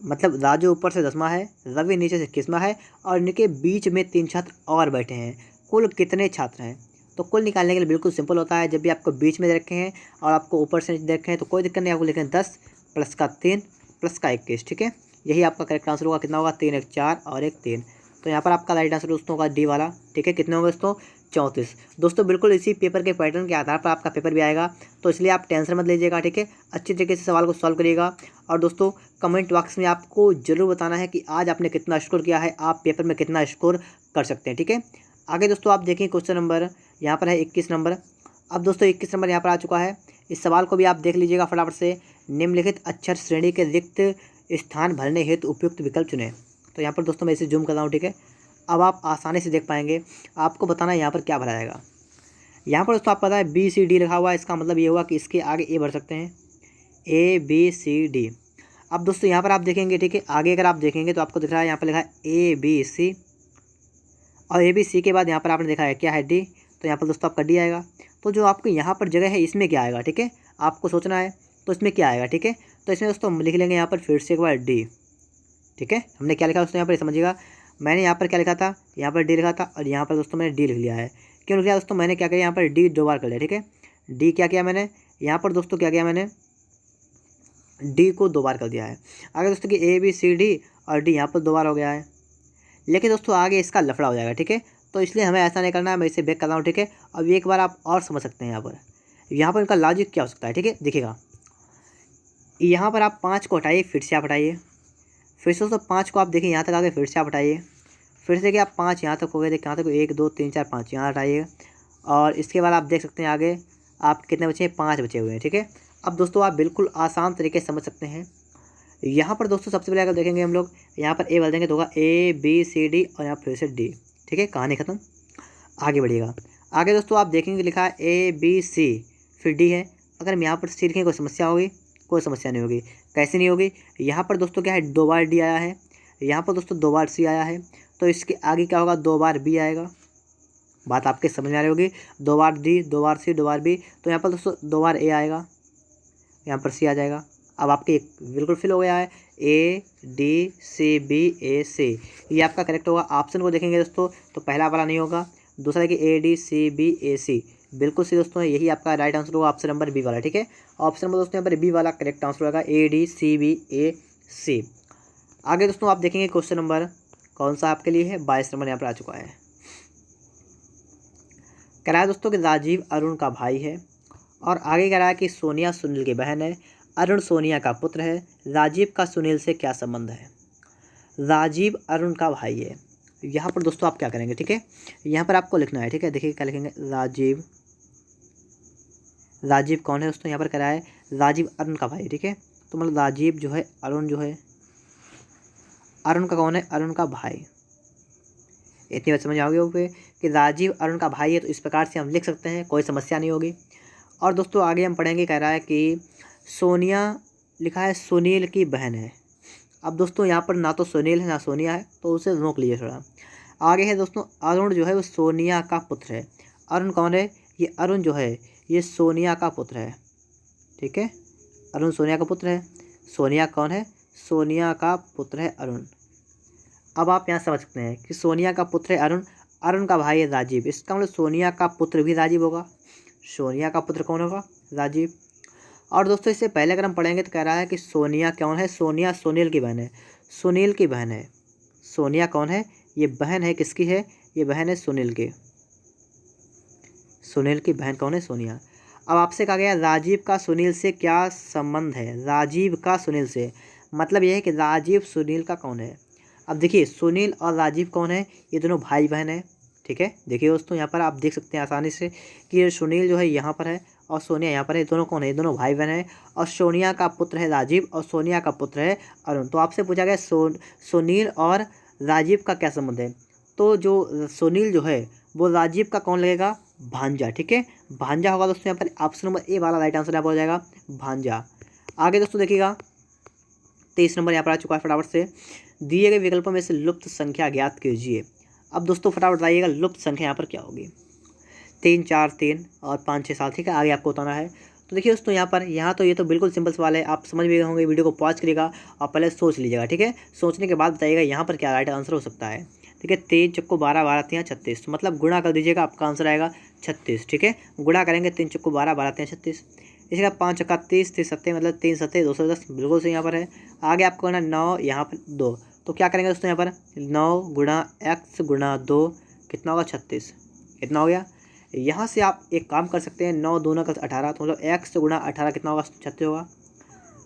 मतलब राजू ऊपर से 10वां है, रवि नीचे से 21वां है और इनके बीच में 3 छात्र और बैठे हैं। कुल कितने छात्र हैं। तो कुल निकालने के लिए बिल्कुल सिंपल होता है, जब भी आपको बीच में दे रखे हैं और आपको ऊपर से नीचे दे रखे हैं तो कोई दिक्कत नहीं, आपको लिखें 10 प्लस का 3 प्लस का 21, ठीक है। यही आपका करेक्ट आंसर होगा, कितना होगा, 3 1 4 और 1 3। तो यहाँ पर आपका राइट आंसर दोस्तों होगा डी वाला, ठीक है। कितने होंगे दोस्तों, 34। दोस्तों बिल्कुल इसी पेपर के पैटर्न के आधार पर आपका पेपर भी आएगा, तो इसलिए आप टेंशन मत लीजिएगा, ठीक है। अच्छी तरीके से सवाल को सॉल्व करिएगा। और दोस्तों कमेंट बॉक्स में आपको जरूर बताना है कि आज आपने कितना स्कोर किया है, आप पेपर में कितना स्कोर कर सकते हैं, ठीक है। आगे दोस्तों आप देखिए क्वेश्चन नंबर यहाँ पर है 21 नंबर। अब दोस्तों 21 नंबर यहाँ पर आ चुका है। इस सवाल को भी आप देख लीजिएगा फटाफट से। निम्नलिखित अक्षर श्रेणी के रिक्त स्थान भरने हेतु उपयुक्त विकल्प चुनें। तो यहाँ पर दोस्तों मैं इसे जूम कर रहा हूँ, ठीक है। अब आप आसानी से देख पाएंगे। आपको बताना है यहाँ पर क्या भरा जाएगा। यहाँ पर दोस्तों आपको पता है BCD लिखा हुआ है, इसका मतलब ये हुआ कि इसके आगे ए भर सकते हैं, ABCD। अब दोस्तों यहाँ पर आप देखेंगे, ठीक है, आगे अगर आप देखेंगे तो आपको दिख रहा है यहाँ पर लिखा है ABC और ABC के बाद यहाँ पर आपने देखा है क्या है D। तो यहाँ पर दोस्तों आपका D आएगा। तो जो आपको यहाँ पर जगह है इसमें क्या आएगा, ठीक है, आपको सोचना है। तो इसमें क्या आएगा, ठीक है। तो इसमें दोस्तों हम लिख लेंगे यहाँ पर फिर से एक बार D, ठीक है। हमने क्या लिखा दोस्तों यहाँ पर समझिएगा। मैंने यहाँ पर क्या लिखा था, यहाँ पर D लिखा था और यहाँ पर दोस्तों मैंने D लिख लिया है। क्यों लिख लिया दोस्तों, मैंने क्या किया यहाँ पर D 2 बार कर लिया, ठीक है। D क्या किया मैंने यहाँ पर दोस्तों, क्या किया मैंने D को 2 बार कर दिया है। आगे दोस्तों कि ABCD और D यहाँ पर 2 बार हो गया है। लेकिन दोस्तों आगे इसका लफड़ा हो जाएगा, ठीक है। तो इसलिए हमें ऐसा नहीं करना है, मैं इसे बैक कर रहा हूँ, ठीक है। अब एक बार आप और समझ सकते हैं यहाँ पर इनका लॉजिक क्या हो सकता है, ठीक है। देखिएगा यहाँ पर आप 5 को हटाइए, फिर से आप हटाइए, फिर से दोस्तों 5 को आप देखिए यहाँ तक आगे, फिर से आप हटाइए, फिर से क्या 5 यहाँ तक हो गए, देखिए यहाँ तक 1 2 3 4 5 यहाँ हटाइए। और इसके बाद आप देख सकते हैं आगे आप कितने बचे हैं, 5 बचे हुए हैं, ठीक है। अब दोस्तों आप बिल्कुल आसान तरीके से समझ सकते हैं। यहाँ पर दोस्तों सबसे पहले अगर देखेंगे हम लोग, यहाँ पर ए भर देंगे तो होगा ABCD और यहाँ फिर से D, ठीक है। कहानी खत्म, आगे बढ़िएगा। आगे दोस्तों आप देखेंगे लिखा है ABC फिर D है। अगर हम यहाँ पर C लिखेंगे कोई समस्या होगी, कोई समस्या नहीं होगी। कैसे नहीं होगी, यहाँ पर दोस्तों क्या है 2 बार D आया है, यहाँ पर दोस्तों 2 बार C आया है, तो इसके आगे क्या होगा 2 बार B आएगा। बात आपके समझ में आ रही होगी, 2 बार D 2 बार C 2 बार B, तो यहाँ पर दोस्तों 2 बार A आएगा, यहाँ पर C आ जाएगा। अब आपके बिल्कुल फिल हो गया है ADCBAC, ये आपका करेक्ट होगा। ऑप्शन को देखेंगे दोस्तों तो पहला वाला नहीं होगा, दूसरा कि ADCBAC बिल्कुल सही दोस्तों, यही आपका राइट आंसर होगा, ऑप्शन नंबर B वाला, ठीक है। ऑप्शन नंबर दोस्तों यहाँ पर B वाला करेक्ट आंसर होगा, ADCBAC। आगे दोस्तों आप देखेंगे क्वेश्चन नंबर कौन सा आपके लिए है, 22 नंबर यहाँ पर आ चुका है। कह रहा है दोस्तों कि राजीव अरुण का भाई है और आगे कह रहा है कि सोनिया सुनील की बहन है, अरुण सोनिया का पुत्र है, राजीव का सुनील से क्या संबंध है। राजीव अरुण का भाई है। यहाँ पर दोस्तों आप क्या करेंगे, ठीक है, यहाँ पर आपको लिखना है, ठीक है। देखिए क्या लिखेंगे, राजीव कौन है दोस्तों, यहाँ पर कह रहा है राजीव अरुण का भाई, ठीक है। तो मतलब राजीव जो है, अरुण जो है, अरुण का कौन है, अरुण का भाई। इतनी बात समझ आओगे कि राजीव अरुण का भाई है, तो इस प्रकार से हम लिख सकते हैं, कोई समस्या नहीं होगी। और दोस्तों आगे हम पढ़ेंगे, कह रहा है कि सोनिया लिखा है सुनील की बहन है। अब दोस्तों यहाँ पर ना तो सुनील है ना सोनिया है, तो उसे रोक लीजिए थोड़ा। आगे है दोस्तों अरुण जो है वो सोनिया का पुत्र है। अरुण कौन है? ये अरुण जो है ये सोनिया का पुत्र है। ठीक है, अरुण सोनिया का पुत्र है। सोनिया कौन है? सोनिया का पुत्र है अरुण। अब आप यहाँ समझ सकते हैं कि सोनिया का पुत्र है अरुण, अरुण का भाई है राजीव। इसका मतलब सोनिया का पुत्र भी राजीव होगा। सोनिया का पुत्र कौन होगा? राजीव। और दोस्तों इससे पहले अगर हम पढ़ेंगे तो कह रहा है कि सोनिया कौन है? सोनिया सुनील की बहन है। सुनील की बहन है। सोनिया कौन है? ये बहन है, किसकी है? ये बहन है सुनील की। सुनील की बहन कौन है? सोनिया। अब आपसे कहा गया राजीव का सुनील से क्या संबंध है? राजीव का सुनील से मतलब यह है कि राजीव सुनील का कौन है? अब देखिए सुनील और राजीव कौन है? ये दोनों भाई बहन है। ठीक है, देखिए दोस्तों यहाँ पर आप देख सकते हैं आसानी से कि ये सुनील जो है यहाँ पर है और सोनिया यहाँ पर है। ये दोनों कौन है? ये दोनों भाई बहन है। और सोनिया का पुत्र है राजीव और सोनिया का पुत्र है अरुण। तो आपसे पूछा गया सुनील और राजीव का क्या संबंध है? तो जो सुनील जो है वो राजीव का कौन लगेगा? भांजा। ठीक है, भांजा होगा दोस्तों। यहाँ पर ऑप्शन नंबर ए वाला राइट आंसर यहाँ पर हो जाएगा, भांजा। आगे दोस्तों देखिएगा 23 नंबर यहाँ पर आ चुका है। फटाफट से दिए गए विकल्पों में से लुप्त संख्या ज्ञात कीजिए। अब दोस्तों फटाफट बताइएगा लुप्त संख्या यहाँ पर क्या होगी? 3 4 3 और 5 6 7। ठीक है, आगे आपको बताना है। तो देखिए दोस्तों यहाँ तो ये तो बिल्कुल सिंपल सवाल है, आप समझ भी गए होंगे। वीडियो को पॉज करिएगा और पहले सोच लीजिएगा। ठीक है, सोचने के बाद बताइएगा यहाँ पर क्या राइट आंसर हो सकता है। ठीक है, 3 चक्को 12 12 3 36, तो मतलब गुणा कर दीजिएगा, आपका आंसर आएगा 36। ठीक है, गुणा करेंगे 3 चक्को 12 12 3 36। इसी का 5 चक्का 30 30 सत्ते मतलब 3 सत्ते 210, बिल्कुल सही यहाँ पर है। आगे आपको करना 9 यहाँ पर 2, तो क्या करेंगे दोस्तों यहाँ पर 9 गुणा x गुणा 2 कितना होगा? 36। कितना हो गया? यहाँ से आप एक काम कर सकते हैं, 9 दूना का 18, तो मतलब x गुणा 18 कितना होगा? 36 होगा।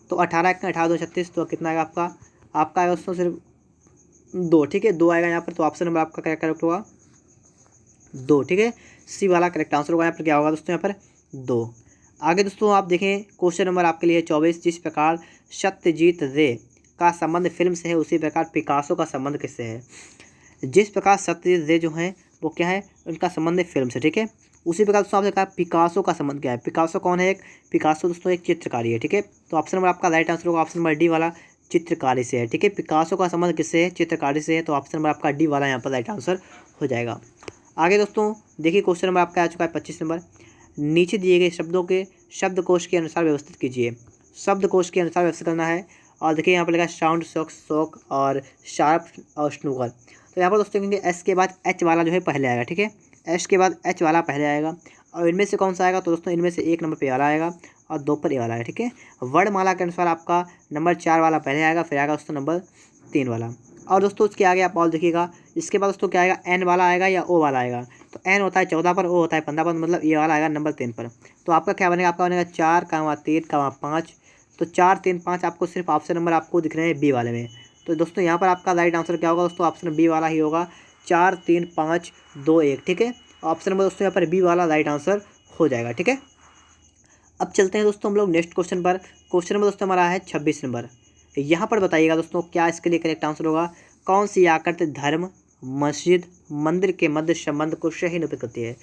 तो 18 एक 18 2 36, तो कितना आएगा आपका? आपका आएगा दोस्तों सिर्फ 2। ठीक है, 2 आएगा यहाँ पर। तो ऑप्शन नंबर आपका क्या करेक्ट होगा? 2। ठीक है, सी वाला करेक्ट आंसर होगा। यहाँ पर क्या होगा दोस्तों? यहाँ पर 2। आगे दोस्तों आप देखें क्वेश्चन नंबर आपके लिए 24। जिस प्रकार सत्यजीत रे का संबंध फिल्म से है उसी प्रकार पिकासो का संबंध किससे है? जिस प्रकार सत्यजीत रे जो हैं वो क्या है? उनका संबंध है फिल्म से। ठीक है, उसी प्रकार दोस्तों आपसे कहा पिकासो का संबंध क्या है? पिकासो कौन है? पिकासो दोस्तों एक चित्रकारी है। ठीक है, तो ऑप्शन नंबर आपका राइट आंसर होगा ऑप्शन नंबर डी वाला, चित्रकारी से है। ठीक है, पिकासो का संबंध किससे है? चित्रकारी से है। तो ऑप्शन नंबर आपका डी वाला यहाँ पर राइट आंसर हो जाएगा। आगे दोस्तों देखिए क्वेश्चन नंबर आपका आ चुका है 25 नंबर। नीचे दिए गए शब्दों के शब्दकोश के अनुसार व्यवस्थित कीजिए। शब्दकोश के अनुसार व्यवस्थित करना है। और देखिए यहाँ पर लिखा साउंड, शॉक और शार्प और स्नूकर। तो यहाँ पर दोस्तों कहेंगे एस के बाद एच वाला जो है पहले आएगा। ठीक है, एस के बाद एच वाला पहले आएगा। और इनमें से कौन सा आएगा? तो दोस्तों इनमें से 1 नंबर पे वाला आएगा और 2 पर ए वाला है। ठीक है, वर्णमाला के अनुसार आपका नंबर 4 वाला पहले आएगा, फिर आएगा दोस्तों नंबर 3 वाला। और दोस्तों उसके आगे आप और देखिएगा, इसके बाद दोस्तों क्या आएगा? एन वाला आएगा या ओ वाला आएगा। तो एन होता है 14 पर, ओ होता है 15 पर, मतलब ये वाला आएगा नंबर 3 पर। तो आपका क्या बनेगा? आपका बनेगा 4 3 5। तो 4 3 5 आपको सिर्फ ऑप्शन नंबर आपको दिख रहे हैं बी वाले में। तो दोस्तों यहाँ पर आपका राइट आंसर क्या होगा दोस्तों? ऑप्शन बी वाला ही होगा, 4 3 5 2 1। ठीक है, ऑप्शन नंबर दोस्तों यहाँ पर बी वाला राइट आंसर हो जाएगा। ठीक है, अब चलते हैं दोस्तों हम लोग नेक्स्ट क्वेश्चन पर। क्वेश्चन नंबर दोस्तों हमारा है 26 नंबर। यहाँ पर बताइएगा दोस्तों क्या इसके लिए करेक्ट आंसर होगा? कौन सी आकृति धर्म, मस्जिद, मंदिर के मध्य संबंध को सही निरूपित करती है?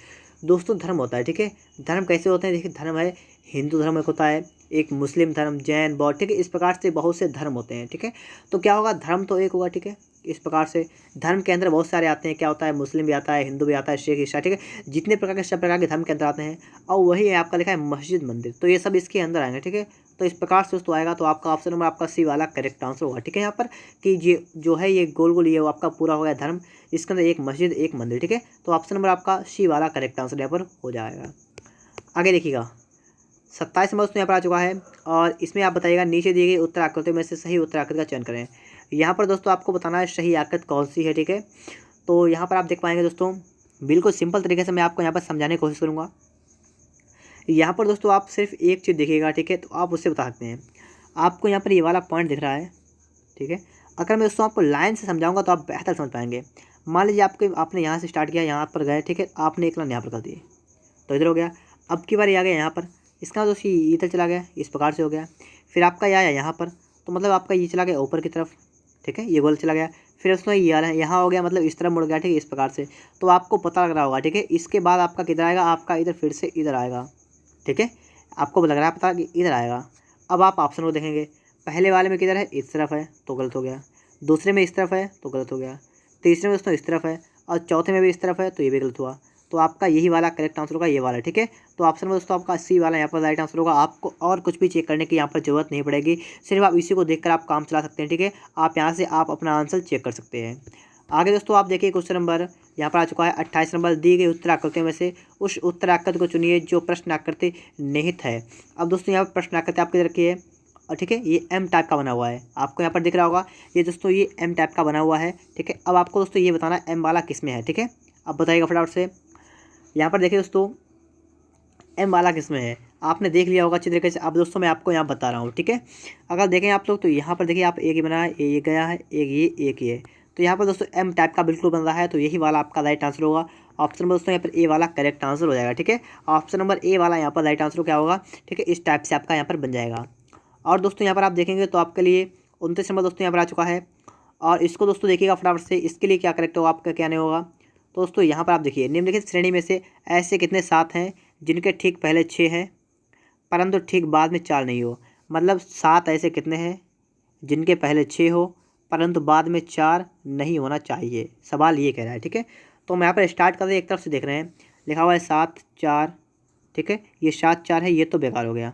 दोस्तों धर्म होता है। ठीक है, धर्म कैसे होते हैं? देखिए धर्म है, हिंदू धर्म एक होता है, एक मुस्लिम धर्म, जैन, बौद्ध। ठीक है, इस प्रकार से बहुत से धर्म होते हैं। ठीक है, तो क्या होगा? धर्म तो एक होगा। ठीक है, इस प्रकार से धर्म के अंदर बहुत सारे आते हैं। क्या होता है? मुस्लिम भी आता है, हिंदू भी आता है, सिख, ईसाई। ठीक है, जितने प्रकार के सब प्रकार के धर्म के अंदर आते हैं। और वही है आपका लिखा है मस्जिद, मंदिर, तो ये सब इसके अंदर आएंगे। ठीक है, तो इस प्रकार से दोस्तों आएगा। तो आपका ऑप्शन नंबर आपका सी वाला करेक्ट आंसर होगा। ठीक है, यहाँ पर कि ये जो है ये गोल गोल ये आपका पूरा हो गया धर्म, इसके अंदर एक मस्जिद एक मंदिर। ठीक है, तो ऑप्शन नंबर आपका सी वाला करेक्ट आंसर यहाँ पर हो जाएगा। आगे देखिएगा 27 नंबर दोस्तों यहाँ पर आ चुका है। और इसमें आप बताइएगा नीचे दी गई उत्तर आकृतियों में से सही उत्तर आकृति का चयन करें। यहाँ पर दोस्तों आपको बताना है सही आकृति कौन सी है। ठीक है, तो यहाँ पर आप देख पाएंगे दोस्तों, बिल्कुल सिंपल तरीके से मैं आपको यहाँ पर समझाने की कोशिश करूँगा। यहाँ पर दोस्तों आप सिर्फ एक चीज़ देखिएगा। ठीक है, तो आप उससे बता सकते हैं। आपको यहाँ पर ये वाला पॉइंट दिख रहा है। ठीक है, अगर मैं दोस्तों आपको लाइन से समझाऊंगा तो आप बेहतर समझ पाएंगे। मान लीजिए आपने यहाँ से स्टार्ट किया, यहाँ पर गए। ठीक है, आपने एक लाइन यहाँ पर कर दी, तो इधर हो गया। अब की बार आ गया यहाँ पर, इसका दोस्तों इधर चला गया, इस प्रकार से हो गया। फिर आपका ये आया यहाँ पर, तो मतलब आपका ये चला गया ऊपर की तरफ। ठीक है, ये गोल चला गया। फिर उसमें ये आ रहा है, यहाँ हो गया, मतलब इस तरफ मुड़ गया। ठीक है, इस प्रकार से तो आपको पता लग रहा होगा। ठीक है, इसके बाद आपका किधर आएगा? आपका इधर फिर से इधर आएगा। ठीक है, आपको लग रहा है पता कि इधर आएगा। अब आप ऑप्शन को देखेंगे, पहले वाले में किधर है, इस तरफ है तो गलत हो गया, दूसरे में इस तरफ है तो गलत हो गया, तीसरे में दोस्तों इस तरफ है और चौथे में भी इस तरफ है तो ये भी गलत हुआ। तो आपका यही वाला करेक्ट आंसर होगा, ये वाला। ठीक है, तो ऑप्शन में दोस्तों आपका सी वाला यहाँ पर राइट आंसर होगा। आपको और कुछ भी चेक करने की यहाँ पर जरूरत नहीं पड़ेगी, सिर्फ आप इसी को देखकर आप काम चला सकते हैं। ठीक है, आप यहाँ से आप अपना आंसर चेक कर सकते हैं। आगे दोस्तों आप देखिए क्वेश्चन नंबर यहाँ पर आ चुका है 28 नंबर। दी गई उत्तर आकृतियों में से उस उत्तर आकृति को चुनिए जो प्रश्न आकृति निहित है। अब दोस्तों यहाँ पर प्रश्न आकृति आपकी रखी है और ठीक है, ये एम टाइप का बना हुआ है, आपको यहाँ पर दिख रहा होगा ये दोस्तों, ये एम टाइप का बना हुआ है। ठीक है, अब आपको दोस्तों ये बताना एम वाला किस में है। ठीक है, अब बताइएगा फटाफट से। यहाँ पर देखिए दोस्तों, एम वाला किस में है, आपने देख लिया होगा अच्छी तरीके से। अब दोस्तों मैं आपको यहाँ बता रहा हूँ। ठीक है, अगर देखें आप लोग तो यहाँ पर देखिए, आप एक ही बना है, ये गया है, एक ये, तो यहाँ पर दोस्तों एम टाइप का बिल्कुल बन रहा है, तो यही वाला आपका राइट आंसर होगा। ऑप्शन नंबर दोस्तों यहाँ पर ए वाला करेक्ट आंसर हो जाएगा। ठीक है, ऑप्शन नंबर ए वाला यहाँ पर राइट आंसर क्या होगा। ठीक है, इस टाइप से आपका यहाँ पर बन जाएगा। और दोस्तों यहाँ पर आप देखेंगे तो आपके लिए 29 नंबर दोस्तों यहाँ पर आ चुका है, और इसको दोस्तों देखिएगा फटाफट से, इसके लिए क्या करेक्ट होगा, आपका क्या नहीं होगा। तो दोस्तों यहाँ पर आप देखिए, निम्नलिखित श्रेणी में से ऐसे कितने 7 हैं जिनके ठीक पहले 6 हैं परंतु ठीक बाद में 4 नहीं हो। मतलब 7 ऐसे कितने हैं जिनके पहले 6 हो परंतु बाद में 4 नहीं होना चाहिए, सवाल ये कह रहा है। ठीक है, तो हम यहाँ पर स्टार्ट कर रहे हैं, एक तरफ से देख रहे हैं, लिखा हुआ है 7 4। ठीक है, ये 7 4 है, ये तो बेकार हो गया।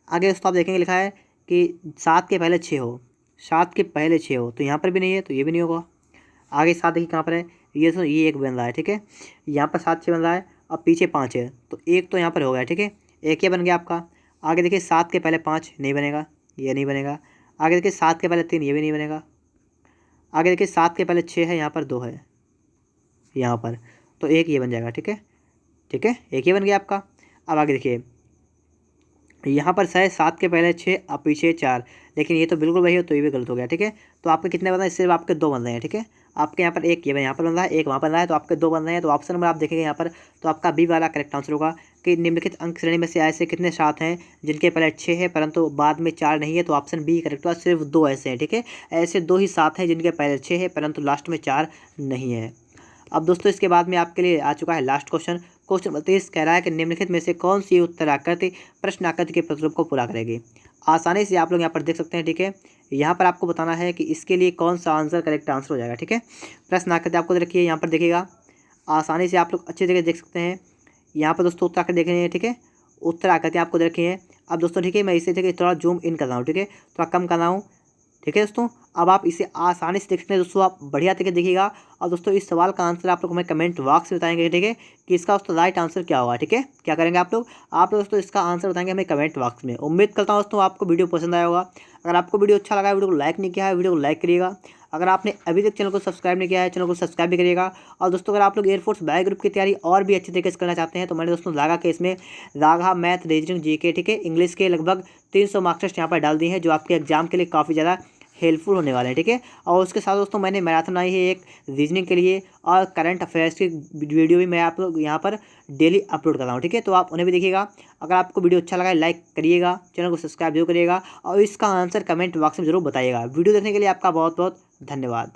आगे दोस्तों आप देखेंगे लिखा है कि 7 के पहले 6 हो, 7 के पहले 6 हो, तो यहाँ पर भी नहीं है तो ये भी नहीं होगा। आगे 7 देखिए कहाँ पर है, ये तो ये एक बन रहा है। ठीक है, यहाँ पर 7 6 बन रहा है, अब पीछे 5 है तो एक तो यहाँ पर हो गया। ठीक है, एक ये बन गया आपका। आगे देखिए 7 के पहले 5 नहीं बनेगा, ये नहीं बनेगा। आगे देखिए 7 के पहले 3, ये भी नहीं बनेगा। आगे देखिए 7 के पहले 6 है, यहाँ पर 2 है यहाँ पर, तो एक ये बन जाएगा। ठीक है, ठीक है, एक ये बन गया आपका। अब आगे देखिए यहाँ पर शायद 7 के पहले 6 अब पीछे 4, लेकिन ये तो बिल्कुल वही हो, तो ये भी गलत हो गया। ठीक है, तो आपके कितने बन रहे हैं, सिर्फ आपके 2 बन रहे हैं। ठीक है, आपके यहाँ पर एक ये यहाँ पर बन रहा है, एक वहाँ बन रहा है, तो आपके 2 बन रहे हैं। तो ऑप्शन नंबर आप देखेंगे यहाँ पर, तो आपका बी वाला करेक्ट आंसर होगा कि निम्नलिखित अंक श्रेणी में से ऐसे कितने 7 हैं जिनके पहले 6 है परंतु बाद में 4 नहीं है। तो ऑप्शन बी करेक्ट हुआ, सिर्फ 2 ऐसे हैं। ठीक है, ऐसे 2 ही 7 हैं जिनके पहले 6 है परंतु लास्ट में 4 नहीं है। अब दोस्तों इसके बाद में आपके लिए आ चुका है लास्ट क्वेश्चन। क्वेश्चन 32 कह रहा है कि निम्नलिखित में से कौन सी उत्तर आकृति प्रश्न आकृति के प्रतिरूप को पूरा करेगी। आसानी से आप लोग यहाँ पर देख सकते हैं। ठीक है, यहाँ पर आपको बताना है कि इसके लिए कौन सा आंसर करेक्ट आंसर हो जाएगा। ठीक है, प्रश्न आकृति आपको रखिए, यहाँ पर देखिएगा, आसानी से आप लोग अच्छी तरीके देख सकते हैं। यहाँ पर दोस्तों उत्तर आकृति देख रहे हैं। ठीक है, उत्तर आकृति आपको रखी है। अब दोस्तों ठीक है, मैं इसे ठीक थोड़ा जूम इन कर रहा हूँ। ठीक है, थोड़ा कम कर रहा हूँ। ठीक है दोस्तों, अब आप इसे आसानी से देख सकते हैं दोस्तों, आप बढ़िया तरीके देखिएगा। और दोस्तों इस सवाल का आंसर आप लोग हमें कमेंट बॉक्स में बताएंगे। ठीक है, कि इसका दोस्तों राइट आंसर क्या होगा। ठीक है, क्या करेंगे आप लोग दोस्तों इसका आंसर बताएंगे हमें कमेंट बॉक्स में। उम्मीद करता हूँ दोस्तों आपको वीडियो पसंद आया होगा। अगर आपको वीडियो अच्छा लगा है, वीडियो को लाइक नहीं किया है, वीडियो को लाइक करिएगा। अगर आपने अभी तक चैनल को सब्सक्राइब नहीं किया है, चैनल को सब्सक्राइब भी करिएगा। और दोस्तों अगर आप लोग एयरफोर्स बाय ग्रुप की तैयारी और भी अच्छे तरीके से करना चाहते हैं तो मैंने दोस्तों रागा के इसमें रागा मैथ रीजनिंग जीके, ठीक है, इंग्लिश के लगभग 300 मार्क्स टेस्ट यहाँ पर डाल दिए हैं जो आपके एग्जाम के लिए काफ़ी ज़्यादा हेल्पफुल होने वाले हैं। ठीक है, और उसके साथ दोस्तों मैंने मैराथन आई है एक रीजनिंग के लिए, और करंट अफेयर्स की वीडियो भी मैं आप लोग यहाँ पर डेली अपलोड कर रहा हूँ। ठीक है, तो आप उन्हें भी देखिएगा। अगर आपको वीडियो अच्छा लगा है लाइक करिएगा, चैनल को सब्सक्राइब जरूर करिएगा और इसका आंसर कमेंट बॉक्स में जरूर बताइएगा। वीडियो देखने के लिए आपका बहुत बहुत धन्यवाद।